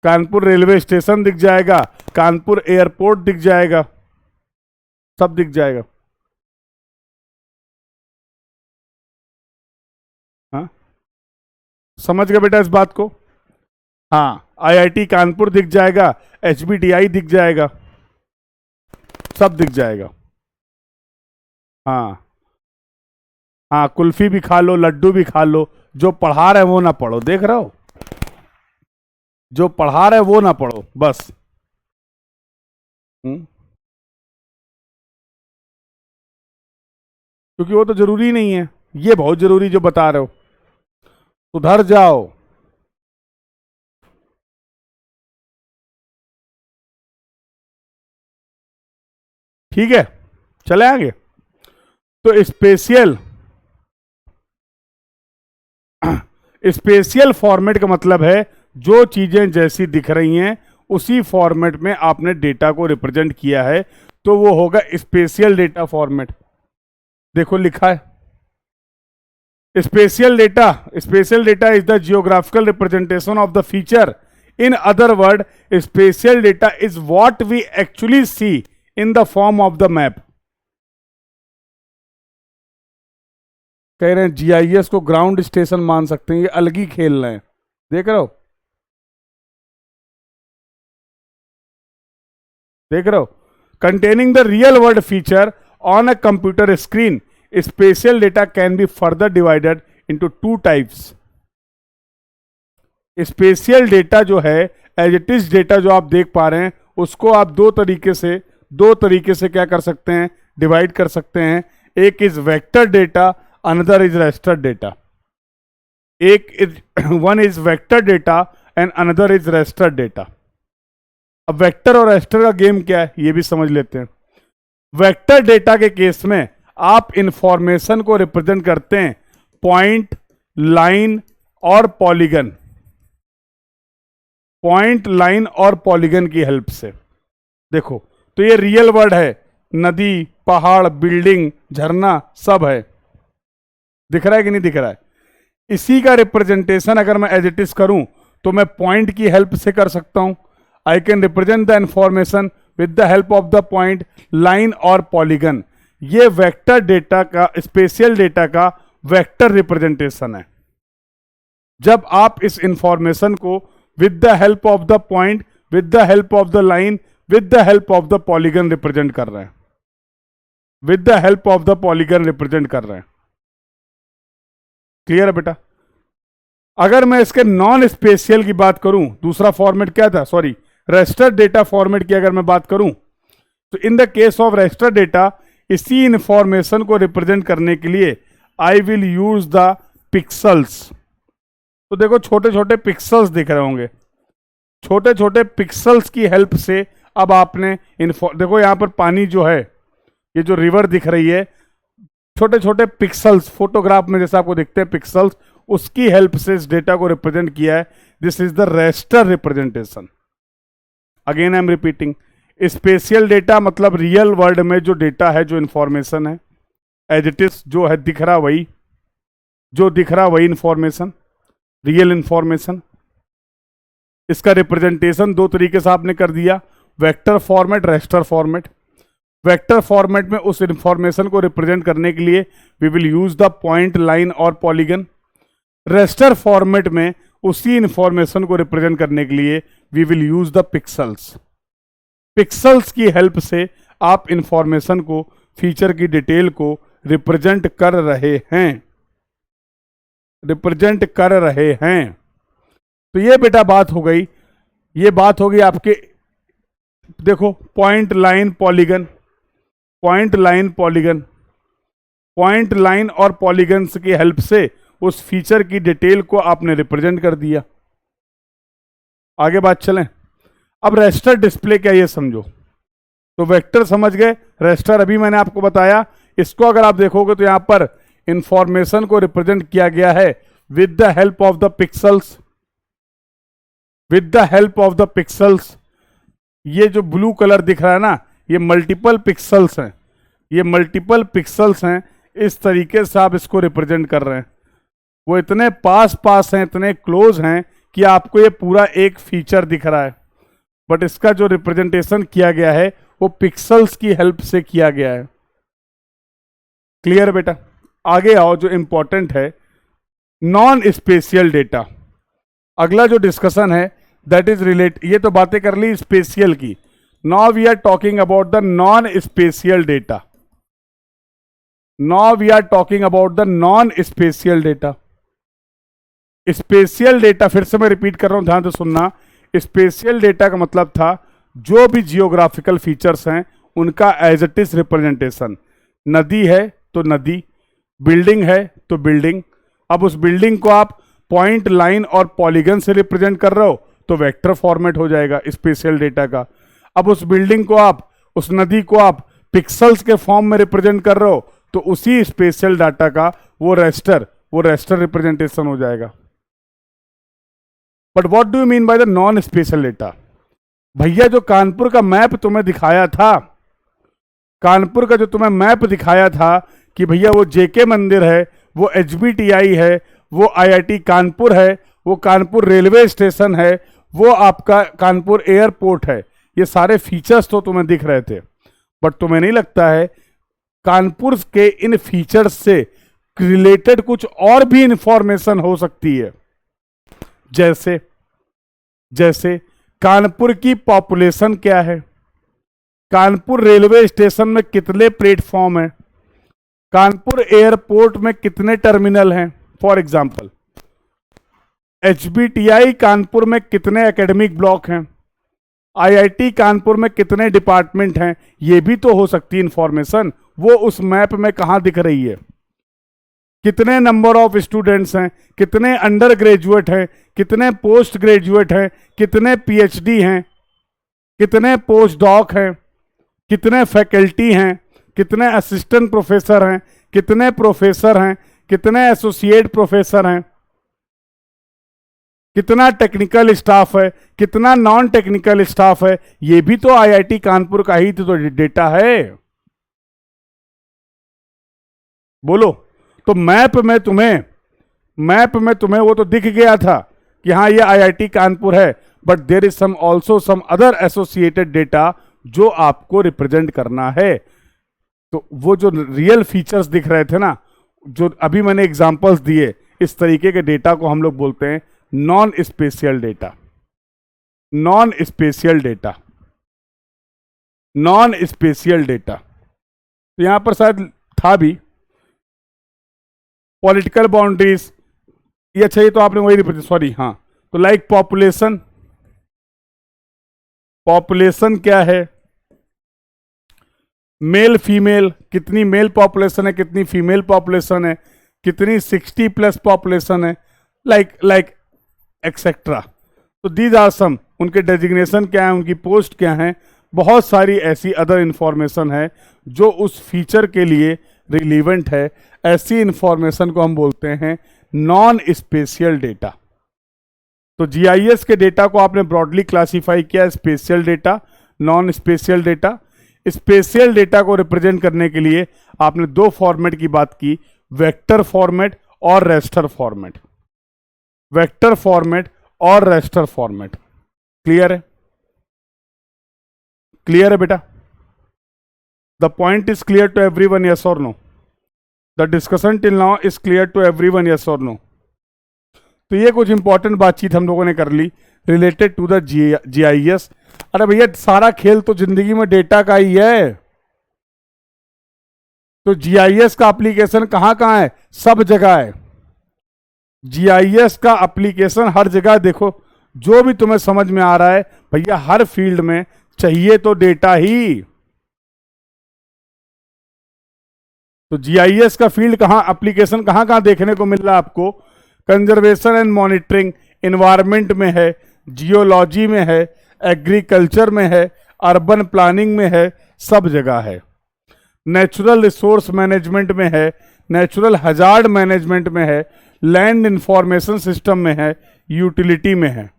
कानपुर रेलवे स्टेशन दिख जाएगा, कानपुर एयरपोर्ट दिख जाएगा, सब दिख जाएगा। हाँ, समझ गए बेटा इस बात को? हाँ, आईआईटी कानपुर दिख जाएगा, एचबीटीआई दिख जाएगा, सब दिख जाएगा। हाँ हाँ, कुल्फी भी खा लो, लड्डू भी खा लो, जो पढ़ा रहे वो ना पढ़ो। देख रहे हो, जो पढ़ा रहे वो ना पढ़ो बस। क्योंकि वो तो जरूरी नहीं है, ये बहुत जरूरी जो बता रहे हो। सुधर जाओ। ठीक है, चले आगे। तो स्पेशियल, स्पेशियल फॉर्मेट का मतलब है जो चीजें जैसी दिख रही हैं उसी फॉर्मेट में आपने डेटा को रिप्रेजेंट किया है, तो वो होगा स्पेशियल डेटा फॉर्मेट। देखो लिखा है spatial data, spatial data is the geographical representation of the feature. In other word, spatial data is what we actually see in the form of the map. कह रहे हैं जीआईएस को ग्राउंड स्टेशन मान सकते हैं, ये अलग ही खेल रहे हैं। देख रहे हो, देख रहे हो, containing the real world feature on a computer screen, spatial data can be further divided into two types. Spatial data जो है, एज इट इज डेटा जो आप देख पा रहे हैं, उसको आप दो तरीके से क्या कर सकते हैं, डिवाइड कर सकते हैं। एक is vector data, another is raster data. One is vector data and another is raster data. अब वेक्टर और रेस्टर का गेम क्या है ये भी समझ लेते हैं। वेक्टर डेटा के केस में आप इंफॉर्मेशन को रिप्रेजेंट करते हैं पॉइंट, लाइन और पॉलीगन, पॉइंट, लाइन और पॉलीगन की हेल्प से। देखो तो ये रियल वर्ड है, नदी, पहाड़, बिल्डिंग, झरना सब है, दिख रहा है कि नहीं दिख रहा है। इसी का रिप्रेजेंटेशन अगर मैं एज इट इज करूं तो मैं पॉइंट की हेल्प से कर सकता हूं। I can represent the information with the help of the point, line और पॉलीगन। ये वेक्टर डेटा का, स्पेशियल डेटा का वेक्टर रिप्रेजेंटेशन है। जब आप इस इंफॉर्मेशन को with the help of the point, with the help of the line, with the help of the polygon represent कर रहे हैं, with the help of the polygon represent कर रहे हैं। क्लियर है बेटा? अगर मैं इसके नॉन स्पेशियल की बात करूं, दूसरा फॉर्मेट क्या था, सॉरी रेस्टर डेटा फॉर्मेट की अगर मैं बात करूं, तो in the case of raster data, इसी इंफॉर्मेशन को रिप्रेजेंट करने के लिए I will use the pixels. तो देखो छोटे छोटे पिक्सल्स दिख रहे होंगे, छोटे छोटे पिक्सल्स की हेल्प से अब आपने देखो यहां पर पानी जो है, ये जो रिवर दिख रही है, छोटे छोटे पिक्सल्स, फोटोग्राफ में जैसे आपको दिखते हैं पिक्सल्स, उसकी हेल्प से इस डेटा को रिप्रेजेंट किया है। This is the raster representation. Again I am repeating, spatial data मतलब रियल वर्ल्ड में जो डेटा है, जो इंफॉर्मेशन है, एज इट इज जो है दिख रहा वही, जो दिख रहा वही इंफॉर्मेशन, रियल इंफॉर्मेशन। इसका रिप्रेजेंटेशन दो तरीके से आपने कर दिया, vector format, raster format. Vector format में उस इंफॉर्मेशन को रिप्रेजेंट करने के लिए we will use the point, line और पॉलीगन। रेस्टर फॉर्मेट में उसी इंफॉर्मेशन को रिप्रेजेंट करने के लिए we will use the pixels. Pixels की हेल्प से आप इंफॉर्मेशन को, फीचर की डिटेल को रिप्रेजेंट कर रहे हैं, रिप्रेजेंट कर रहे हैं। तो ये बेटा बात हो गई, ये बात हो गई आपके, देखो point, line, polygon, point, line, polygon, point, line और पॉलीगन की हेल्प से उस फीचर की डिटेल को आपने रिप्रेजेंट कर दिया। आगे बात चलें। अब रेस्टर डिस्प्ले क्या ये समझो। तो वेक्टर समझ गए, रेस्टर अभी मैंने आपको बताया। इसको अगर आप देखोगे तो यहां पर इंफॉर्मेशन को रिप्रेजेंट किया गया है with the help of the pixels, with the help of the pixels. ये जो ब्लू कलर दिख रहा है ना, ये मल्टीपल पिक्सल्स हैं, ये मल्टीपल पिक्सल्स हैं। इस तरीके से आप इसको रिप्रेजेंट कर रहे हैं। वो इतने पास पास हैं, इतने क्लोज हैं कि आपको ये पूरा एक फीचर दिख रहा है, बट इसका जो रिप्रेजेंटेशन किया गया है वो पिक्सल्स की हेल्प से किया गया है। क्लियर बेटा? आगे आओ, जो इंपॉर्टेंट है नॉन स्पेशियल डेटा। अगला जो डिस्कशन है दैट इज रिलेट, ये तो बातें कर ली स्पेशियल की, now we are talking about the non spatial data. Now we are talking about the non spatial data. Spatial data, फिर से मैं रिपीट कर रहा हूं, ध्यान से सुनना। स्पेशियल डेटा का मतलब था जो भी जियोग्राफिकल फीचर्स हैं उनका एज इट इज रिप्रेजेंटेशन। नदी है तो नदी, बिल्डिंग है तो बिल्डिंग। अब उस बिल्डिंग को आप पॉइंट, लाइन और पॉलीगन से रिप्रेजेंट कर रहे हो तो वेक्टर फॉर्मेट हो जाएगा स्पेशियल डेटा का। अब उस बिल्डिंग को आप, उस नदी को आप पिक्सल्स के फॉर्म में रिप्रेजेंट कर रहे हो तो उसी स्पेशियल डाटा का वो रेस्टर रिप्रेजेंटेशन हो जाएगा। But what do you mean by the non spatial data? भैया जो कानपुर का मैप तुम्हें दिखाया था, कानपुर का जो तुम्हें मैप दिखाया था कि भैया वो जेके मंदिर है, वो एचबीटीआई है, वो आईआईटी कानपुर है, वो कानपुर रेलवे स्टेशन है, वो आपका कानपुर एयरपोर्ट है, ये सारे फीचर्स तो तुम्हें दिख रहे थे। बट तुम्हें नहीं लगता है कानपुर के इन फीचर्स से रिलेटेड कुछ और भी इंफॉर्मेशन हो सकती है? जैसे कानपुर की पॉपुलेशन क्या है, कानपुर रेलवे स्टेशन में कितने प्लेटफॉर्म हैं, कानपुर एयरपोर्ट में कितने टर्मिनल हैं, फॉर एग्जाम्पल HBTI कानपुर में कितने एकेडमिक ब्लॉक हैं, IIT कानपुर में कितने डिपार्टमेंट हैं, ये भी तो हो सकती है इंफॉर्मेशन। वो उस मैप में कहां दिख रही है, कितने नंबर ऑफ स्टूडेंट्स हैं, कितने अंडर ग्रेजुएट हैं, कितने पोस्ट ग्रेजुएट हैं, कितने PhD हैं, कितने पोस्ट डॉक हैं, कितने फैकल्टी हैं, कितने असिस्टेंट प्रोफेसर हैं, कितने प्रोफेसर हैं, कितने एसोसिएट प्रोफेसर हैं, कितना टेक्निकल स्टाफ है, कितना नॉन टेक्निकल स्टाफ है, ये भी तो IIT कानपुर का ही तो डेटा है। बोलो, तो मैप में तुम्हें वो तो दिख गया था कि हाँ ये IIT कानपुर है, but there is some also some other associated data जो आपको रिप्रेजेंट करना है। तो वो जो रियल फीचर्स दिख रहे थे ना, जो अभी मैंने एग्जांपल्स दिए, इस तरीके के डेटा को हम लोग बोलते हैं non spatial data. Non spatial data, non spatial data. तो यहां पर शायद था भी पॉलिटिकल बाउंड्रीज, ये अच्छा, ये तो आपने वही रिप्रेजेंट, सॉरी हाँ। तो लाइक पॉपुलेशन, पॉपुलेशन क्या है, मेल फीमेल, कितनी मेल पॉपुलेशन है, कितनी फीमेल पॉपुलेशन है, कितनी 60+ पॉपुलेशन है, लाइक एक्सेट्रा। तो दीज आर सम, उनके डेजिग्नेशन क्या है, उनकी पोस्ट क्या है, बहुत सारी ऐसी अदर इंफॉर्मेशन है जो उस फीचर के लिए रिलीवेंट है। ऐसी इंफॉर्मेशन को हम बोलते हैं नॉन स्पेशियल डेटा। तो GIS के डेटा को आपने ब्रॉडली क्लासिफाई किया, spatial data, non spatial data. Spatial data को रिप्रेजेंट करने के लिए आपने दो फॉर्मेट की बात की, वेक्टर फॉर्मेट और रेस्टर फॉर्मेट। वेक्टर फॉर्मेट और रेस्टर फॉर्मेट, क्लियर है? क्लियर है बेटा? The point is clear to everyone, yes और no? The discussion till now is clear to everyone, yes और नो? तो ये कुछ इंपॉर्टेंट बातचीत हम लोगों ने कर ली रिलेटेड टू द GIS। अरे भैया, सारा खेल तो जिंदगी में डेटा का ही है। तो GIS का एप्लीकेशन कहां कहां है? सब जगह है। GIS का एप्लीकेशन हर जगह। देखो, जो भी तुम्हें समझ में आ रहा है भैया, हर फील्ड में चाहिए तो डेटा ही। तो GIS का फील्ड कहां, एप्लीकेशन कहां कहां देखने को मिल रहा है आपको? कंजर्वेशन एंड मॉनिटरिंग एनवायरमेंट में है, जियोलॉजी में है, एग्रीकल्चर में है, अर्बन प्लानिंग में है, सब जगह है। नेचुरल रिसोर्स मैनेजमेंट में है, नेचुरल हजार्ड मैनेजमेंट में है, लैंड इंफॉर्मेशन सिस्टम में है, यूटिलिटी में है।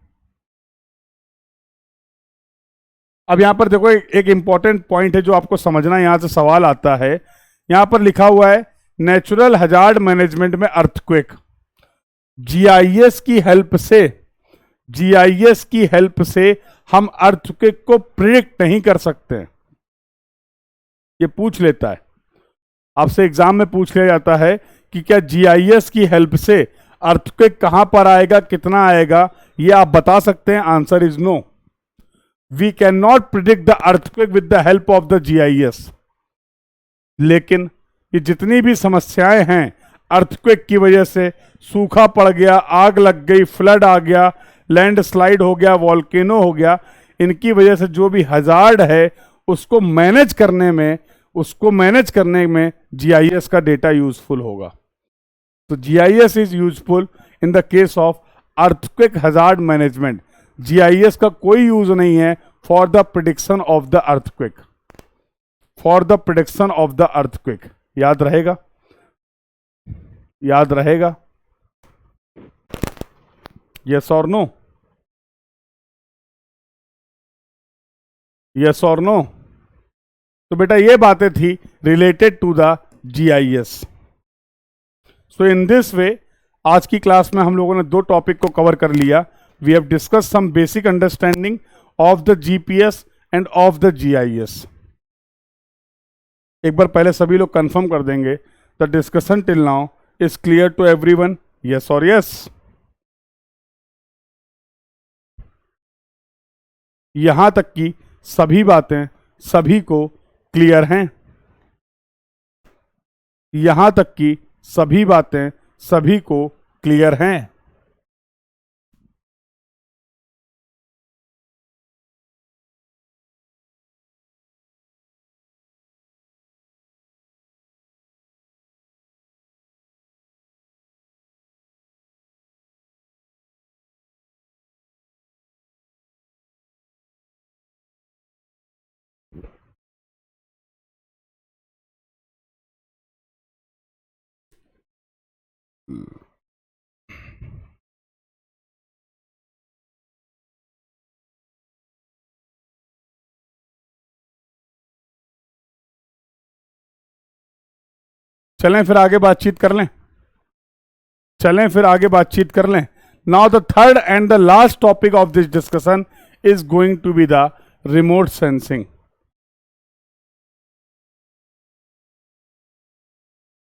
अब यहां पर देखो, एक इंपॉर्टेंट पॉइंट है जो आपको समझना, यहां से सवाल आता है। यहां पर लिखा हुआ है नेचुरल हजार्ड मैनेजमेंट में अर्थक्वेक। GIS की हेल्प से हम अर्थक्वेक को प्रिडिक्ट नहीं कर सकते। ये पूछ लेता है आपसे, एग्जाम में पूछ लिया जाता है कि क्या GIS की हेल्प से अर्थक्वेक कहां पर आएगा, कितना आएगा, ये आप बता सकते हैं? Answer is no. We can not predict the earthquake with the help of the GIS। लेकिन ये जितनी भी समस्याएं हैं अर्थक्वेक की वजह से, सूखा पड़ गया, आग लग गई, फ्लड आ गया, लैंडस्लाइड हो गया, वॉल्केनो हो गया, इनकी वजह से जो भी हजार्ड है उसको मैनेज करने में GIS का डेटा यूजफुल होगा। तो GIS is useful in the case of earthquake hazard management. GIS का कोई यूज नहीं है for the prediction of the earthquake, for the prediction of the earthquake. याद रहेगा? याद रहेगा? यस और नो? यस और नो? तो बेटा ये बातें थी related to the GIS। So in this way आज की क्लास में हम लोगों ने दो टॉपिक को कवर कर लिया। We have discuss some basic understanding of the GPS and of the GIS। एक बार पहले सभी लोग कंफर्म कर देंगे, the discussion till now is clear to everyone, yes और यस? यहां तक की सभी बातें सभी को क्लियर हैं? यहां तक कि सभी बातें सभी को क्लियर हैं? चलें फिर आगे बातचीत कर लें। चलें फिर आगे बातचीत कर लें। Now the third and the last topic of this discussion is going to be the remote sensing.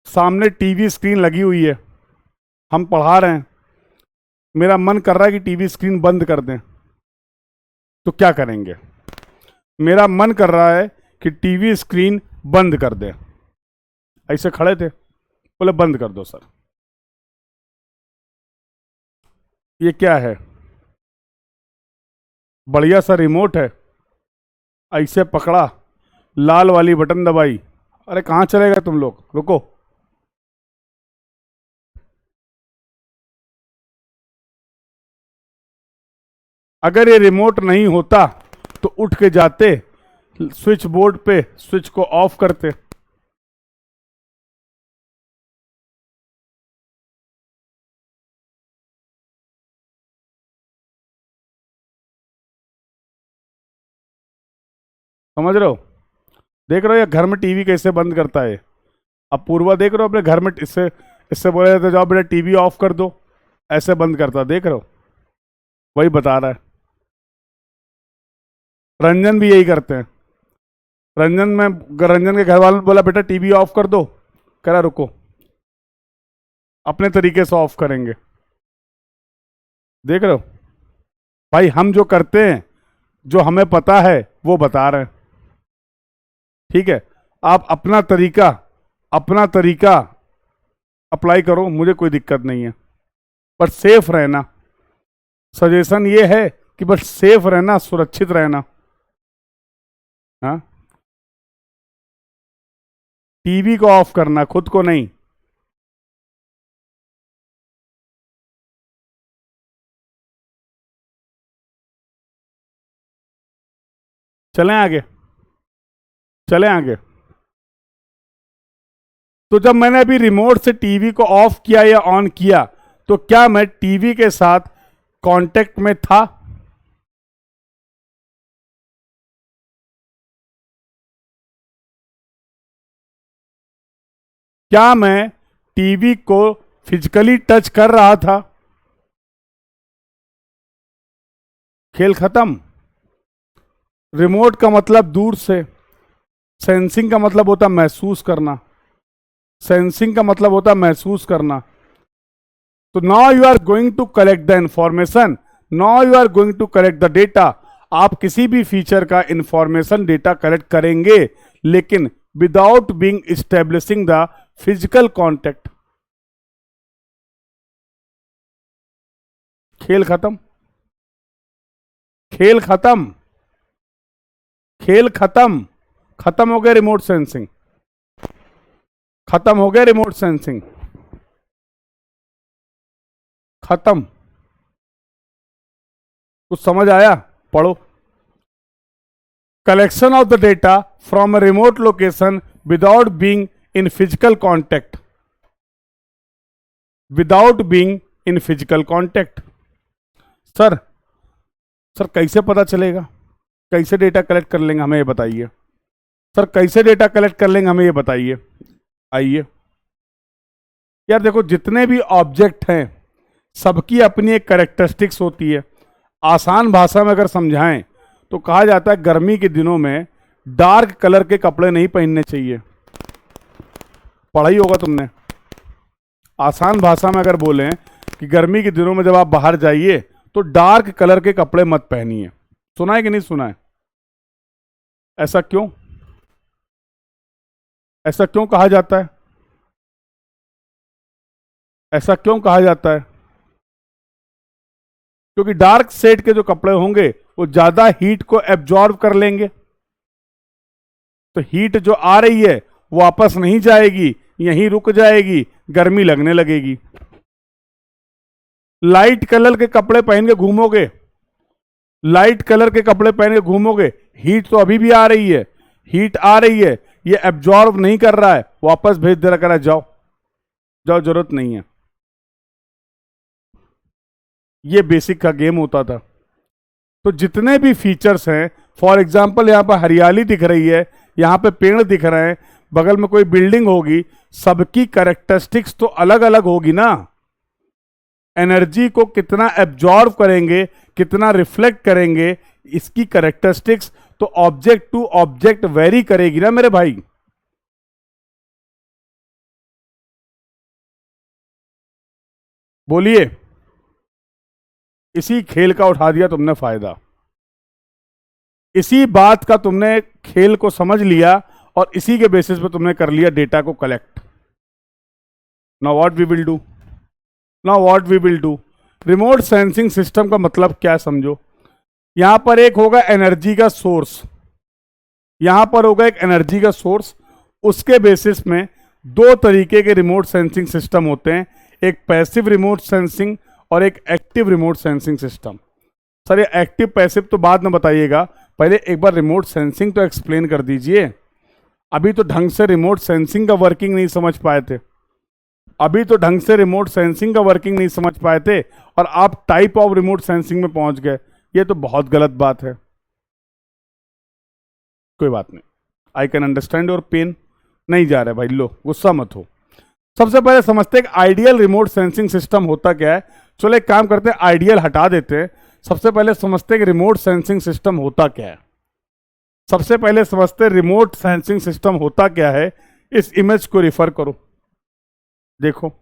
सामने टीवी स्क्रीन लगी हुई है, हम पढ़ा रहे हैं, मेरा मन कर रहा है कि टीवी स्क्रीन बंद कर दें, तो क्या करेंगे? मेरा मन कर रहा है कि टीवी स्क्रीन बंद कर दें। ऐसे खड़े थे, बोले बंद कर दो सर। ये क्या है? बढ़िया सा रिमोट है, ऐसे पकड़ा, लाल वाली बटन दबाई, अरे कहाँ चले गए तुम लोग, रुको। अगर ये रिमोट नहीं होता तो उठ के जाते, स्विच बोर्ड पे स्विच को ऑफ करते। समझ रहे हो? देख रहे हो ये घर में टीवी कैसे बंद करता है? अब पूर्वा देख रहे हो अपने घर में, इससे इससे बोले जाते जाओ बेटा टीवी ऑफ कर दो, ऐसे बंद करता, देख रहे हो? वही बता रहा है। रंजन भी यही करते हैं। रंजन के घर वालों ने बोला बेटा टीवी ऑफ कर दो, कह रहा रुको, अपने तरीके से ऑफ करेंगे। देख रहे हो भाई, हम जो करते हैं, जो हमें पता है वो बता रहे हैं, ठीक है? आप अपना तरीका अप्लाई करो, मुझे कोई दिक्कत नहीं है, पर सेफ रहना। सजेशन ये है कि बस सेफ रहना, सुरक्षित रहना। हाँ, टीवी को ऑफ करना, खुद को नहीं। चलें आगे, चलें आगे। तो जब मैंने अभी रिमोट से टीवी को ऑफ किया या ऑन किया, तो क्या मैं टीवी के साथ कांटेक्ट में था? क्या मैं टीवी को फिजिकली टच कर रहा था? खेल खत्म। रिमोट का मतलब दूर से, सेंसिंग का मतलब होता महसूस करना, सेंसिंग का मतलब होता महसूस करना। तो now you are going to collect the information, now you are going to collect the data. आप किसी भी फीचर का इंफॉर्मेशन डेटा कलेक्ट करेंगे, लेकिन without being establishing the physical contact. खेल खत्म, खेल खत्म, खेल खत्म। खत्म हो गया रिमोट सेंसिंग, खत्म हो गया रिमोट सेंसिंग, खत्म। कुछ समझ आया? पढ़ो। Collection of the data from a remote location without being in physical contact, without being in physical contact. Sir, sir कैसे पता चलेगा? कैसे डेटा कलेक्ट कर लेंगे, हमें ये बताइए। सर कैसे डेटा कलेक्ट कर लेंगे, हमें ये बताइए। आइए यार, देखो जितने भी ऑब्जेक्ट हैं सबकी अपनी एक कैरेक्टरिस्टिक्स होती है। आसान भाषा में अगर समझाएं तो कहा जाता है गर्मी के दिनों में डार्क कलर के कपड़े नहीं पहनने चाहिए। पढ़ा ही होगा तुमने। आसान भाषा में अगर बोलें कि गर्मी के दिनों में जब आप बाहर जाइए तो डार्क कलर के कपड़े मत पहनिए। सुना है कि नहीं सुना है? ऐसा क्यों? ऐसा क्यों कहा जाता है? ऐसा क्यों कहा जाता है? क्योंकि डार्क शेड के जो कपड़े होंगे वो ज्यादा हीट को एब्जॉर्ब कर लेंगे, तो हीट जो आ रही है वो वापस नहीं जाएगी, यहीं रुक जाएगी, गर्मी लगने लगेगी। लाइट कलर के कपड़े पहन के घूमोगे, लाइट कलर के कपड़े पहन के घूमोगे, हीट तो अभी भी आ रही है, हीट आ रही है, ये एब्जॉर्ब नहीं कर रहा है, वापस भेज दे रहा है, जाओ जाओ, जरूरत नहीं है। ये बेसिक का गेम होता था। तो जितने भी फीचर्स हैं, फॉर एग्जाम्पल यहां पर हरियाली दिख रही है, यहां पे पेड़ दिख रहे हैं, बगल में कोई बिल्डिंग होगी, सबकी कैरेक्टरिस्टिक्स तो अलग अलग होगी ना। एनर्जी को कितना एब्जॉर्ब करेंगे, कितना रिफ्लेक्ट करेंगे, इसकी कैरेक्टरिस्टिक्स तो ऑब्जेक्ट टू ऑब्जेक्ट वेरी करेगी ना मेरे भाई। बोलिए, इसी खेल का उठा दिया तुमने फायदा, इसी बात का तुमने खेल को समझ लिया और इसी के बेसिस पे तुमने कर लिया डेटा को collect. Now what we will do, now what we will do, remote sensing system का मतलब क्या है समझो। यहां पर एक होगा एनर्जी का सोर्स, यहां पर होगा एक एनर्जी का सोर्स, उसके बेसिस में दो तरीके के रिमोट सेंसिंग सिस्टम होते हैं, एक पैसिव रिमोट सेंसिंग और एक active remote sensing system. Sir ये एक्टिव पैसिव तो बाद में बताइएगा, पहले एक बार रिमोट सेंसिंग तो एक्सप्लेन कर दीजिए। अभी तो ढंग से रिमोट सेंसिंग का वर्किंग नहीं समझ पाए थे, अभी तो ढंग से रिमोट सेंसिंग का वर्किंग नहीं समझ पाए थे और आप टाइप ऑफ रिमोट सेंसिंग में पहुंच गए, ये तो बहुत गलत बात है। कोई बात नहीं, I can understand your pain. नहीं जा रहा भाई, लो गुस्सा मत हो। सबसे पहले समझते हैं कि आइडियल रिमोट सेंसिंग सिस्टम होता क्या है। चलो एक काम करते हैं, आइडियल हटा देते हैं, सबसे पहले समझते हैं कि रिमोट सेंसिंग सिस्टम होता क्या है। सबसे पहले समझते हैं रिमोट सेंसिंग सिस्टम होता क्या है। इस इमेज को रिफर करो, देखो।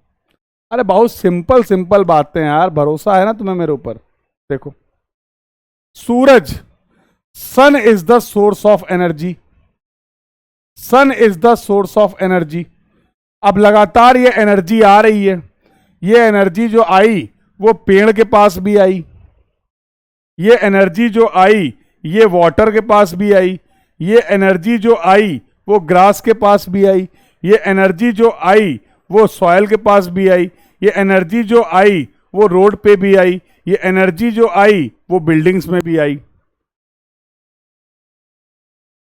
अरे बहुत सिंपल सिंपल बातें यार, भरोसा है ना तुम्हें मेरे ऊपर। देखो, सूरज, sun is the source of energy, sun is the source of energy. अब लगातार ये एनर्जी आ रही है, ये एनर्जी जो आई वो पेड़ के पास भी आई, ये एनर्जी जो आई ये वाटर के पास भी आई, ये एनर्जी जो आई वो ग्रास के पास भी आई, ये एनर्जी जो आई वो सॉइल के पास भी आई, ये एनर्जी जो आई वो रोड पे भी आई, ये एनर्जी जो आई वो बिल्डिंग्स में भी आई।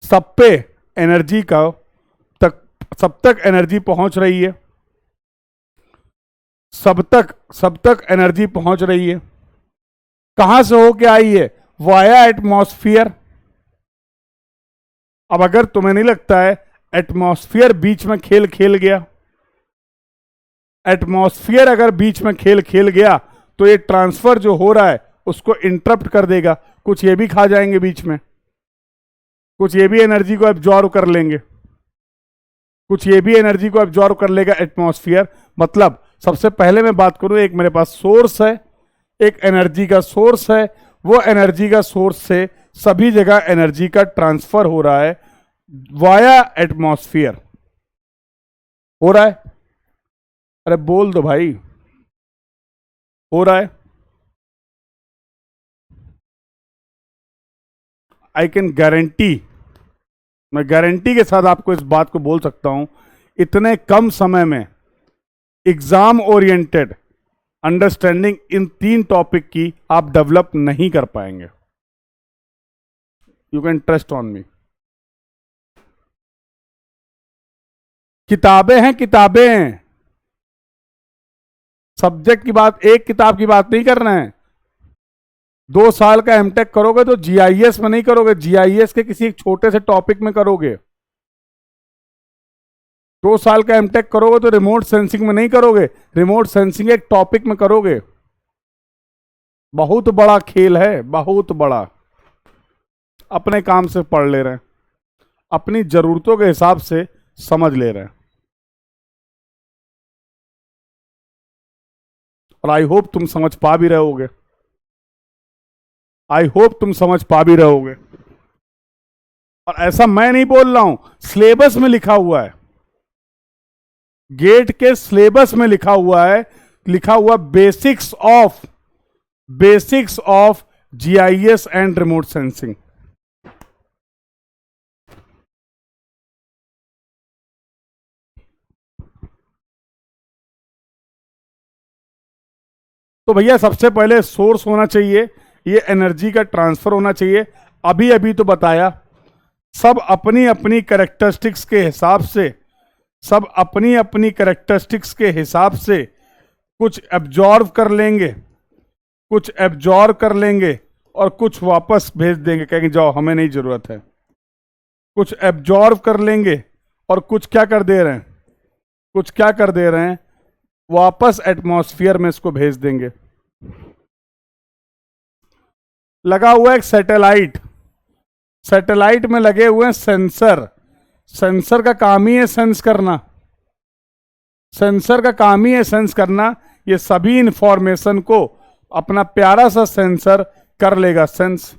सब पे एनर्जी का तक, सब तक एनर्जी पहुंच रही है, सब तक एनर्जी पहुंच रही है। कहां से होके आई है? Via atmosphere. अब अगर तुम्हें नहीं लगता है एटमॉस्फेयर बीच में खेल खेल गया, एटमॉस्फेयर अगर बीच में खेल खेल गया तो ये ट्रांसफर जो हो रहा है उसको इंटरप्ट कर देगा, कुछ ये भी खा जाएंगे बीच में, कुछ ये भी एनर्जी को एब्जॉर्व कर लेंगे, कुछ ये भी एनर्जी को एब्जॉर्व कर लेगा एटमॉस्फेयर। मतलब सबसे पहले मैं बात करूं, एक मेरे पास सोर्स है, एक एनर्जी का सोर्स है, वो एनर्जी का सोर्स से सभी जगह एनर्जी का ट्रांसफर हो रहा है वाया एटमॉस्फेयर, हो रहा है। अरे बोल दो भाई, हो रहा है। आई कैन गारंटी, मैं गारंटी के साथ आपको इस बात को बोल सकता हूं, इतने कम समय में एग्जाम ओरिएंटेड अंडरस्टैंडिंग इन तीन टॉपिक की आप डेवलप नहीं कर पाएंगे। You can trust on me. किताबें हैं, किताबें, सब्जेक्ट की बात, एक किताब की बात नहीं कर रहे हैं। 2 साल का एमटेक करोगे तो जीआईएस में नहीं करोगे, जीआईएस के किसी एक छोटे से टॉपिक में करोगे। 2 साल का एमटेक करोगे तो रिमोट सेंसिंग में नहीं करोगे, रिमोट सेंसिंग एक टॉपिक में करोगे। बहुत बड़ा खेल है, बहुत बड़ा। अपने काम से पढ़ ले रहे हैं, अपनी जरूरतों के हिसाब से समझ ले रहे हैं, और आई होप तुम समझ पा भी रहोगे, आई होप तुम समझ पा भी रहोगे। और ऐसा मैं नहीं बोल रहा हूं, सिलेबस में लिखा हुआ है, गेट के सिलेबस में लिखा हुआ है, लिखा हुआ basics of GIS and remote sensing. तो भैया सबसे पहले सोर्स होना चाहिए, ये एनर्जी का ट्रांसफर होना चाहिए। अभी अभी तो बताया, सब अपनी अपनी कैरेक्टरिस्टिक्स के हिसाब से, सब अपनी अपनी कैरेक्टरिस्टिक्स के हिसाब से कुछ एब्जॉर्व कर लेंगे, कुछ एब्जॉर्व कर लेंगे और कुछ वापस भेज देंगे, कहेंगे जाओ हमें नहीं जरूरत है। कुछ एब्जॉर्व कर लेंगे और कुछ क्या कर दे रहे हैं, कुछ क्या कर दे रहे हैं, वापस एटमॉस्फेयर में इसको भेज देंगे। लगा हुआ एक सैटेलाइट, सैटेलाइट में लगे हुए हैं सेंसर। सेंसर का काम ही है सेंस करना, सेंसर का काम ही है सेंस करना। ये सभी इंफॉर्मेशन को अपना प्यारा सा सेंसर कर लेगा सेंस,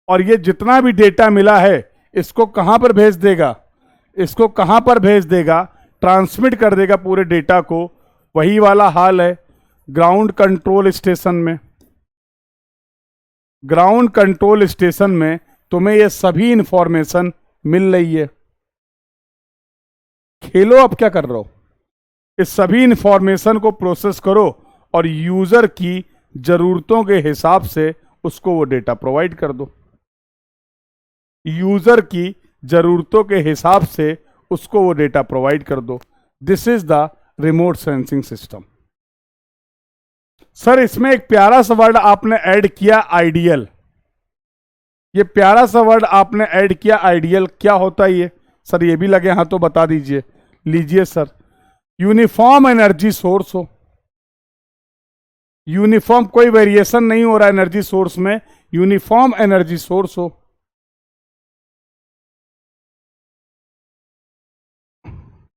और ये जितना भी डेटा मिला है इसको कहां पर भेज देगा, इसको कहां पर भेज देगा, ट्रांसमिट कर देगा पूरे डेटा को। वही वाला हाल है ग्राउंड कंट्रोल स्टेशन में। ग्राउंड कंट्रोल स्टेशन में तुम्हें ये सभी इंफॉर्मेशन मिल रही है। खेलो, अब क्या कर रहे हो, इस सभी इंफॉर्मेशन को प्रोसेस करो और यूजर की जरूरतों के हिसाब से उसको वो डेटा प्रोवाइड कर दो। यूजर की जरूरतों के हिसाब से उसको वो डेटा प्रोवाइड कर दो। This is the remote sensing system. Sir इसमें एक प्यारा सा वर्ड आपने ऐड किया, आइडियल। ये प्यारा सा वर्ड आपने ऐड किया, आइडियल, क्या होता है ये? सर ये भी लगे हाथ तो बता दीजिए। लीजिए सर, यूनिफॉर्म एनर्जी सोर्स हो, यूनिफॉर्म, कोई वेरिएशन नहीं हो रहा एनर्जी सोर्स में, यूनिफॉर्म एनर्जी सोर्स हो।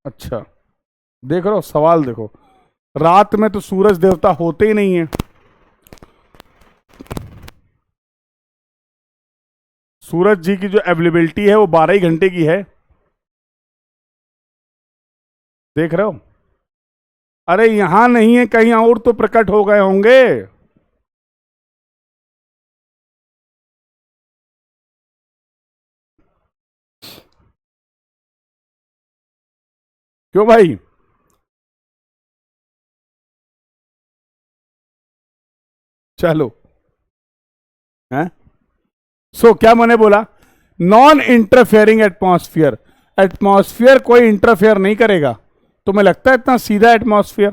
अच्छा देख रहे हो, सवाल देखो, रात में तो सूरज देवता होते ही नहीं है, सूरज जी की जो अवेलेबिलिटी है वो 12 ही घंटे की है, देख रहे हो। अरे यहां नहीं है, कहीं और तो प्रकट हो गए होंगे। क्यों भाई? चलो हैं, क्या मैंने बोला, नॉन इंटरफेयरिंग एटमॉस्फेयर। एटमॉस्फेयर कोई इंटरफेयर नहीं करेगा। तुम्हें लगता है इतना सीधा एटमॉस्फेयर?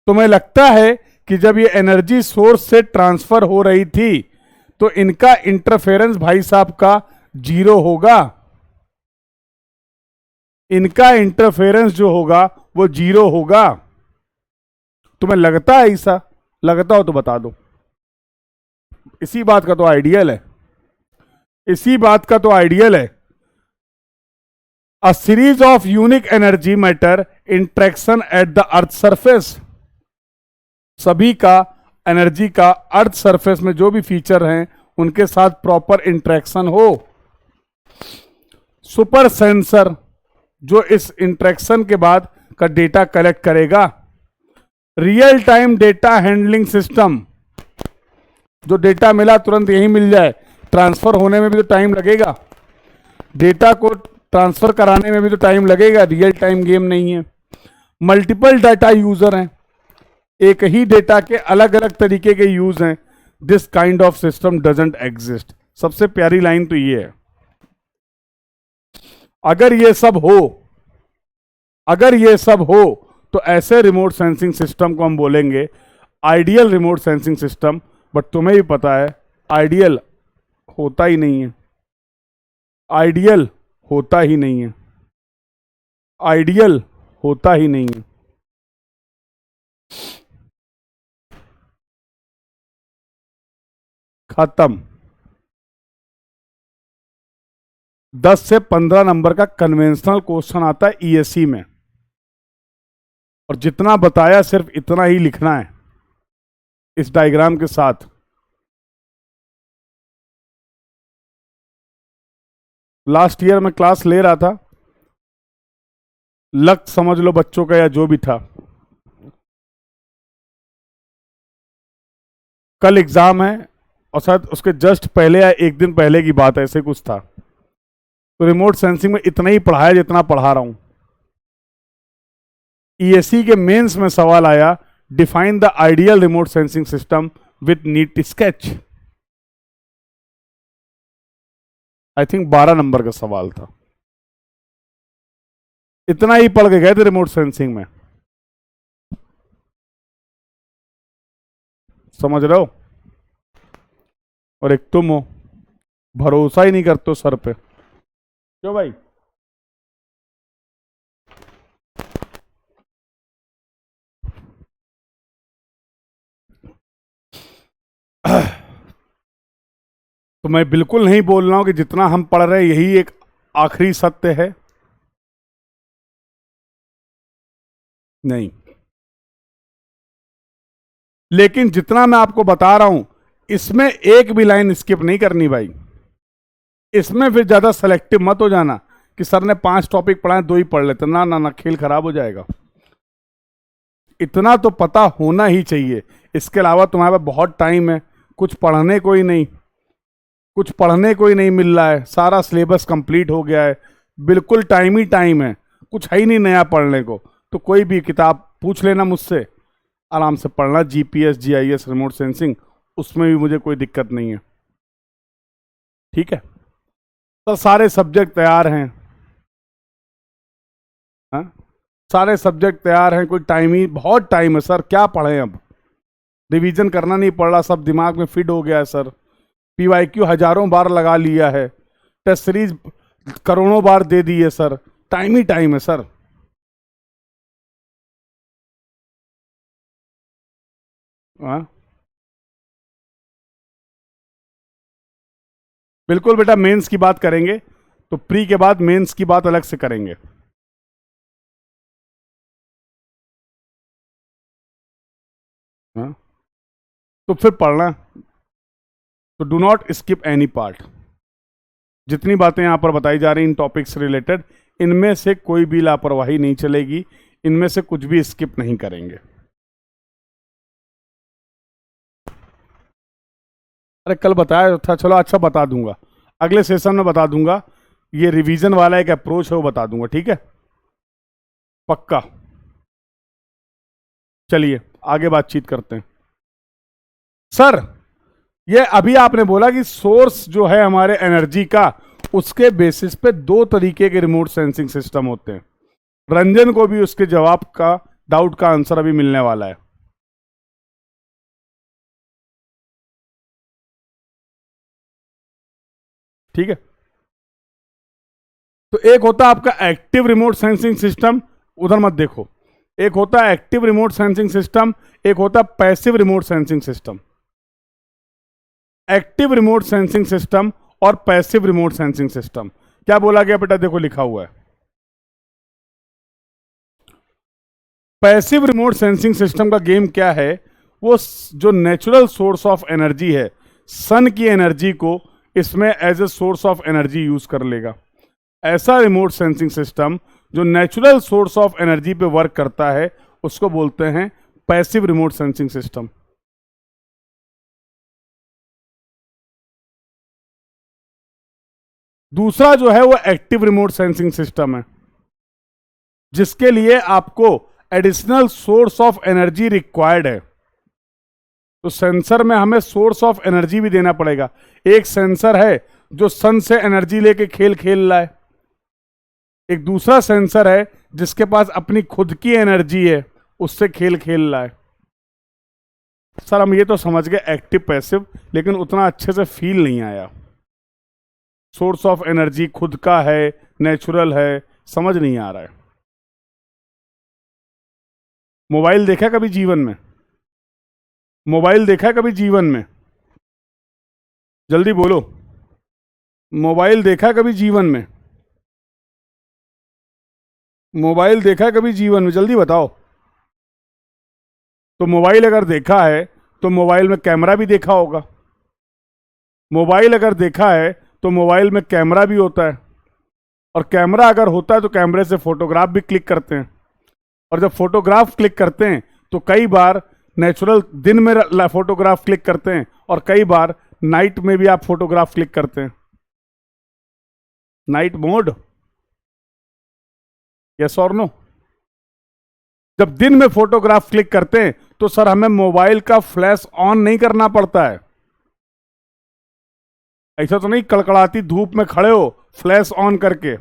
तुम्हें लगता है कि जब ये एनर्जी सोर्स से ट्रांसफर हो रही थी तो इनका इंटरफेरेंस भाई साहब का जीरो होगा? इनका इंटरफेरेंस जो होगा वो जीरो होगा। तुम्हें लगता है ऐसा? लगता हो तो बता दो। इसी बात का तो आइडियल है, इसी बात का तो आइडियल है। A series of unique energy matter interaction at the earth surface. सभी का एनर्जी का अर्थ सरफेस में जो भी फीचर हैं उनके साथ प्रॉपर इंट्रैक्शन हो। सुपर सेंसर जो इस इंट्रैक्शन के बाद का डेटा कलेक्ट करेगा। Real time data handling system, जो डेटा मिला तुरंत यही मिल जाए, ट्रांसफर होने में भी तो टाइम लगेगा, डेटा को ट्रांसफर कराने में भी तो टाइम लगेगा, रियल टाइम गेम नहीं है। मल्टीपल डाटा यूजर हैं, एक ही डेटा के अलग अलग तरीके के यूज हैं। This kind of system doesn't exist. सबसे प्यारी लाइन तो ये है, अगर ये सब हो, अगर ये सब हो तो ऐसे रिमोट सेंसिंग सिस्टम को हम बोलेंगे ideal remote sensing system. But तुम्हें भी पता है आइडियल होता ही नहीं है, आइडियल होता ही नहीं है, आइडियल होता ही नहीं है। खत्म। 10 से 15 नंबर का कन्वेंशनल क्वेश्चन आता है ईएससी में, और जितना बताया सिर्फ इतना ही लिखना है इस डायग्राम के साथ। लास्ट ईयर में क्लास ले रहा था, लक समझ लो बच्चों का या जो भी था। कल एग्जाम है और शायद उसके जस्ट पहले या एक दिन पहले की बात है, ऐसे कुछ था। तो रिमोट सेंसिंग में इतना ही पढ़ाया जितना पढ़ा रहा हूं। ईएससी के मेंस में सवाल आया, define the ideal remote sensing system with NEET sketch. I think 12 number का सवाल था। इतना ही पढ़ के गए थे रिमोट सेंसिंग में, समझ रहे हो। और एक तुम हो, भरोसा ही नहीं करते हो सर पे, क्यों भाई। तो मैं बिल्कुल नहीं बोल रहा हूं कि जितना हम पढ़ रहे हैं यही एक आखिरी सत्य है, नहीं। लेकिन जितना मैं आपको बता रहा हूं इसमें एक भी लाइन स्किप नहीं करनी भाई। इसमें फिर ज्यादा सेलेक्टिव मत हो जाना कि सर ने 5 टॉपिक पढ़ाए 2 ही पढ़ लेते, ना ना ना, खेल खराब हो जाएगा। इतना तो पता होना ही चाहिए। इसके अलावा तुम्हारे पास बहुत टाइम है, कुछ पढ़ने को ही नहीं, कुछ पढ़ने को ही नहीं मिल रहा है, सारा सिलेबस कंप्लीट हो गया है, बिल्कुल टाइम ही टाइम है, कुछ है ही नहीं नया पढ़ने को। तो कोई भी किताब पूछ लेना मुझसे, आराम से पढ़ना, जीपीएस जीआईएस रिमोट सेंसिंग, उसमें भी मुझे कोई दिक्कत नहीं है, ठीक है। तो सारे सब्जेक्ट तैयार हैं, हाँ सारे सब्जेक्ट तैयार हैं, कोई टाइम ही, बहुत टाइम है सर, क्या पढ़ें अब। रिवीजन करना नहीं पड़ रहा, सब दिमाग में फिट हो गया है सर। पीवाईक्यू हजारों बार लगा लिया है, टेस्ट सीरीज करोड़ों बार दे दी है सर, टाइम ही टाइम है सर। हाँ बिल्कुल बेटा, मेंस की बात करेंगे तो प्री के बाद मेंस की बात अलग से करेंगे। हाँ तो फिर पढ़ना, तो do not skip any part. जितनी बातें यहां पर बताई जा रही इन टॉपिक से रिलेटेड, इनमें से कोई भी लापरवाही नहीं चलेगी, इनमें से कुछ भी स्किप नहीं करेंगे। अरे कल बताया था, चलो अच्छा बता दूंगा, अगले सेशन में बता दूंगा। ये रिवीजन वाला एक अप्रोच है, वो बता दूंगा, ठीक है, पक्का। चलिए आगे बातचीत करते हैं। सर ये अभी आपने बोला कि सोर्स जो है हमारे एनर्जी का, उसके बेसिस पे 2 तरीके के रिमोट सेंसिंग सिस्टम होते हैं। रंजन को भी उसके जवाब का, डाउट का आंसर अभी मिलने वाला है, ठीक है। तो एक होता है आपका एक्टिव रिमोट सेंसिंग सिस्टम, उधर मत देखो। एक होता है एक्टिव रिमोट सेंसिंग सिस्टम, एक होता है passive remote sensing system. Active remote sensing system और पैसिव रिमोट सेंसिंग सिस्टम, क्या बोला गया बेटा, देखो लिखा हुआ है। पैसिव रिमोट सेंसिंग सिस्टम का गेम क्या है, वो जो नेचुरल सोर्स ऑफ एनर्जी है, सन की एनर्जी को इसमें as a source of energy use कर लेगा। ऐसा रिमोट सेंसिंग सिस्टम जो नेचुरल सोर्स ऑफ एनर्जी पे वर्क करता है, उसको बोलते हैं पैसिव रिमोट सेंसिंग सिस्टम। दूसरा जो है वो एक्टिव रिमोट सेंसिंग सिस्टम है, जिसके लिए आपको additional source of energy required है। तो सेंसर में हमें सोर्स ऑफ एनर्जी भी देना पड़ेगा। एक सेंसर है जो सन से एनर्जी लेके खेल खेल रहा है, एक दूसरा सेंसर है जिसके पास अपनी खुद की एनर्जी है, उससे खेल खेल रहा है। सर हम ये तो समझ गए एक्टिव पैसिव, लेकिन उतना अच्छे से फील नहीं आया। सोर्स ऑफ एनर्जी खुद का है, नेचुरल है, समझ नहीं आ रहा है। मोबाइल देखा कभी जीवन में, मोबाइल देखा कभी जीवन में, जल्दी बोलो, मोबाइल देखा कभी जीवन में, मोबाइल देखा कभी जीवन में, जल्दी बताओ। तो मोबाइल अगर देखा है तो मोबाइल में कैमरा भी देखा होगा। मोबाइल अगर देखा है तो मोबाइल में कैमरा भी होता है। और कैमरा अगर होता है तो कैमरे से फोटोग्राफ भी क्लिक करते हैं, और जब फोटोग्राफ क्लिक करते हैं तो कई बार नेचुरल दिन में फोटोग्राफ क्लिक करते हैं और कई बार नाइट में भी आप फोटोग्राफ क्लिक करते हैं। नाइट मोड, यस और नो? जब दिन में फोटोग्राफ क्लिक करते हैं तो सर हमें मोबाइल का फ्लैश ऑन नहीं करना पड़ता है। ऐसा तो नहीं कड़कड़ाती धूप में खड़े हो फ्लैश ऑन करके,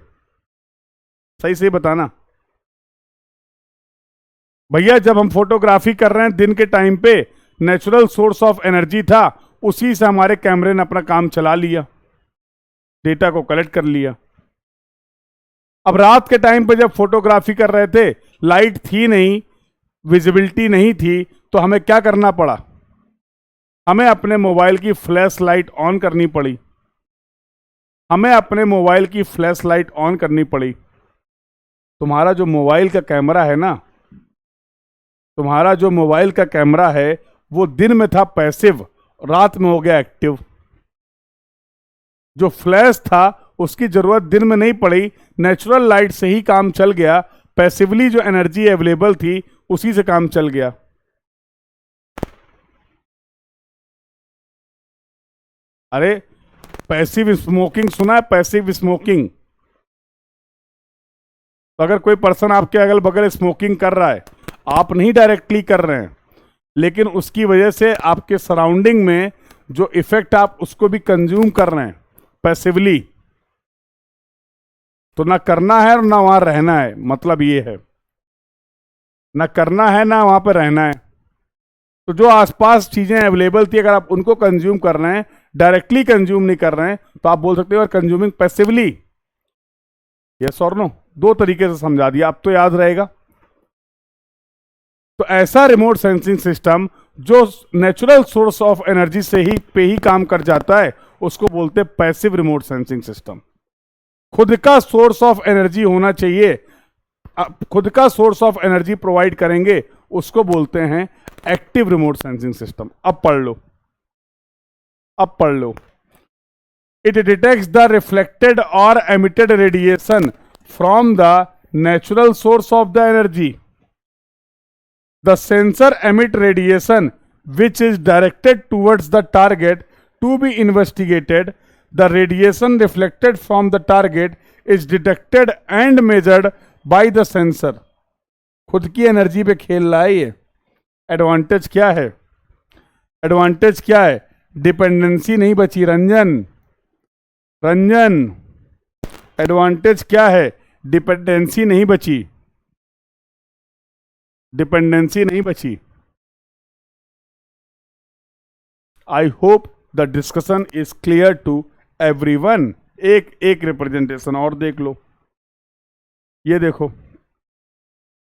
सही से बताना भैया। जब हम फोटोग्राफी कर रहे हैं दिन के टाइम पे, नेचुरल सोर्स ऑफ एनर्जी था, उसी से हमारे कैमरे ने अपना काम चला लिया, डेटा को कलेक्ट कर लिया। अब रात के टाइम पे जब फोटोग्राफी कर रहे थे, लाइट थी नहीं, विजिबिलिटी नहीं थी, तो हमें क्या करना पड़ा? हमें अपने मोबाइल की फ्लैश लाइट ऑन करनी पड़ी। हमें अपने मोबाइल की फ्लैश लाइट ऑन करनी पड़ी। तुम्हारा जो मोबाइल का कैमरा है ना, तुम्हारा जो मोबाइल का कैमरा है वो दिन में था पैसिव, रात में हो गया एक्टिव। जो फ्लैश था उसकी जरूरत दिन में नहीं पड़ी, नेचुरल लाइट से ही काम चल गया। पैसिवली जो एनर्जी अवेलेबल थी उसी से काम चल गया। अरे पैसिव स्मोकिंग सुना है? पैसिव स्मोकिंग, तो अगर कोई पर्सन आपके अगल बगल स्मोकिंग कर रहा है, आप नहीं डायरेक्टली कर रहे हैं, लेकिन उसकी वजह से आपके सराउंडिंग में जो इफेक्ट आप उसको भी कंज्यूम कर रहे हैं पैसिवली, तो ना करना है और ना वहां रहना है। मतलब ये है, ना करना है ना वहां पर रहना है। तो जो आसपास चीजें अवेलेबल थी, अगर आप उनको कंज्यूम कर रहे हैं, डायरेक्टली कंज्यूम नहीं कर रहे हैं, तो आप बोल सकते हो कंज्यूमिंग पैसिवली। यस और नो? दो तरीके से समझा दिया, अब तो याद रहेगा। तो ऐसा रिमोट सेंसिंग सिस्टम जो नेचुरल सोर्स ऑफ एनर्जी से ही पे ही काम कर जाता है, उसको बोलते हैं पैसिव रिमोट सेंसिंग सिस्टम। खुद का सोर्स ऑफ एनर्जी होना चाहिए, खुद का सोर्स ऑफ एनर्जी प्रोवाइड करेंगे, उसको बोलते हैं एक्टिव रिमोट सेंसिंग सिस्टम। अब पढ़ लो, अब पढ़ लो। इट डिटेक्ट्स द रिफ्लेक्टेड और emitted radiation from the natural source of the energy. The sensor emit radiation which is directed towards the target to be investigated. The radiation reflected from the target is detected and measured by the sensor. खुद की एनर्जी पे खेल रहा है ये। एडवांटेज क्या है? एडवांटेज क्या है? डिपेंडेंसी नहीं बची रंजन, रंजन। एडवांटेज क्या है? डिपेंडेंसी नहीं बची, डिपेंडेंसी नहीं बची। I hope the discussion is clear to everyone. एक एक रिप्रेजेंटेशन और देख लो। ये देखो,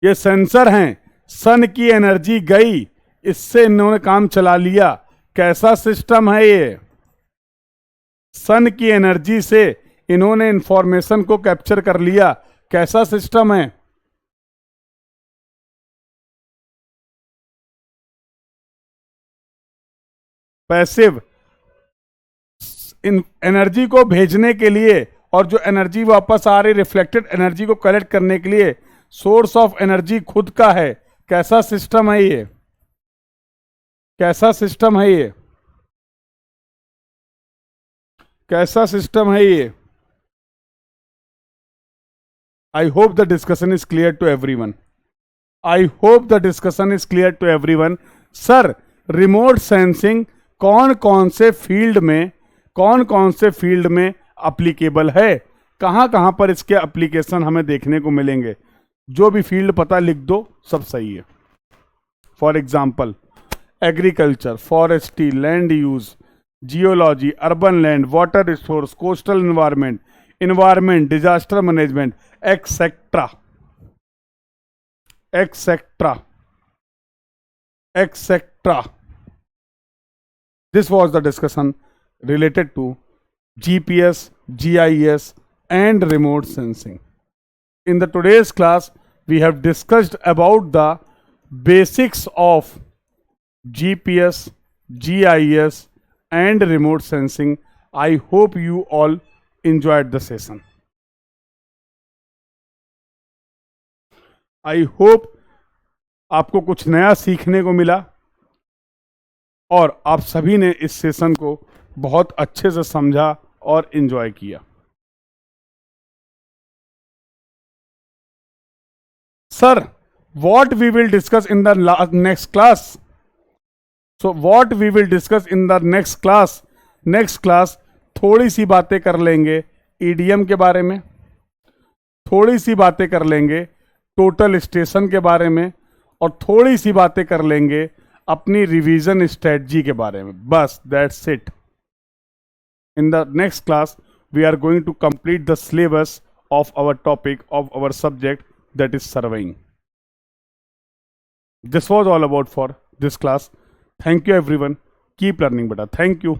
ये सेंसर हैं, सन की एनर्जी गई, इससे इन्होंने काम चला लिया। कैसा सिस्टम है ये? सन की एनर्जी से इन्होंने इंफॉर्मेशन को कैप्चर कर लिया। कैसा सिस्टम है? पैसिव। इन एनर्जी को भेजने के लिए और जो एनर्जी वापस आ रही रिफ्लेक्टेड एनर्जी को कलेक्ट करने के लिए सोर्स ऑफ एनर्जी खुद का है। कैसा सिस्टम है ये? कैसा सिस्टम है ये? कैसा सिस्टम है ये? I hope the discussion is clear to everyone. I hope the discussion is clear to everyone. Sir, remote sensing कौन कौन से फील्ड में, कौन कौन से फील्ड में अप्लीकेबल है, कहां कहां पर इसके एप्लीकेशन हमें देखने को मिलेंगे? जो भी फील्ड पता लिख दो, सब सही है। For example, agriculture, forestry, land use, geology, urban land, water resource, coastal environment, environment, disaster management, etcetera etcetera etcetera. This was the discussion related to GPS, GIS and remote sensing. In the today's class, we have discussed about the basics of GPS, GIS and remote sensing. I hope you all enjoyed the session. I hope आपको कुछ नया सीखने को मिला और आप सभी ने इस सेशन को बहुत अच्छे से समझा और एंजॉय किया। Sir, what we will discuss in the next class? So what we will discuss in the next class थोड़ी सी बातें कर लेंगे ईडीएम के बारे में, थोड़ी सी बातें कर लेंगे टोटल स्टेशन के बारे में, और थोड़ी सी बातें कर लेंगे अपनी रिवीजन स्ट्रेटजी के बारे में। बस that's it. In the next class we are going to complete the syllabus of our topic, of our subject, that is surveying. This was all about for this class. Thank you everyone. Keep learning, beta. Thank you.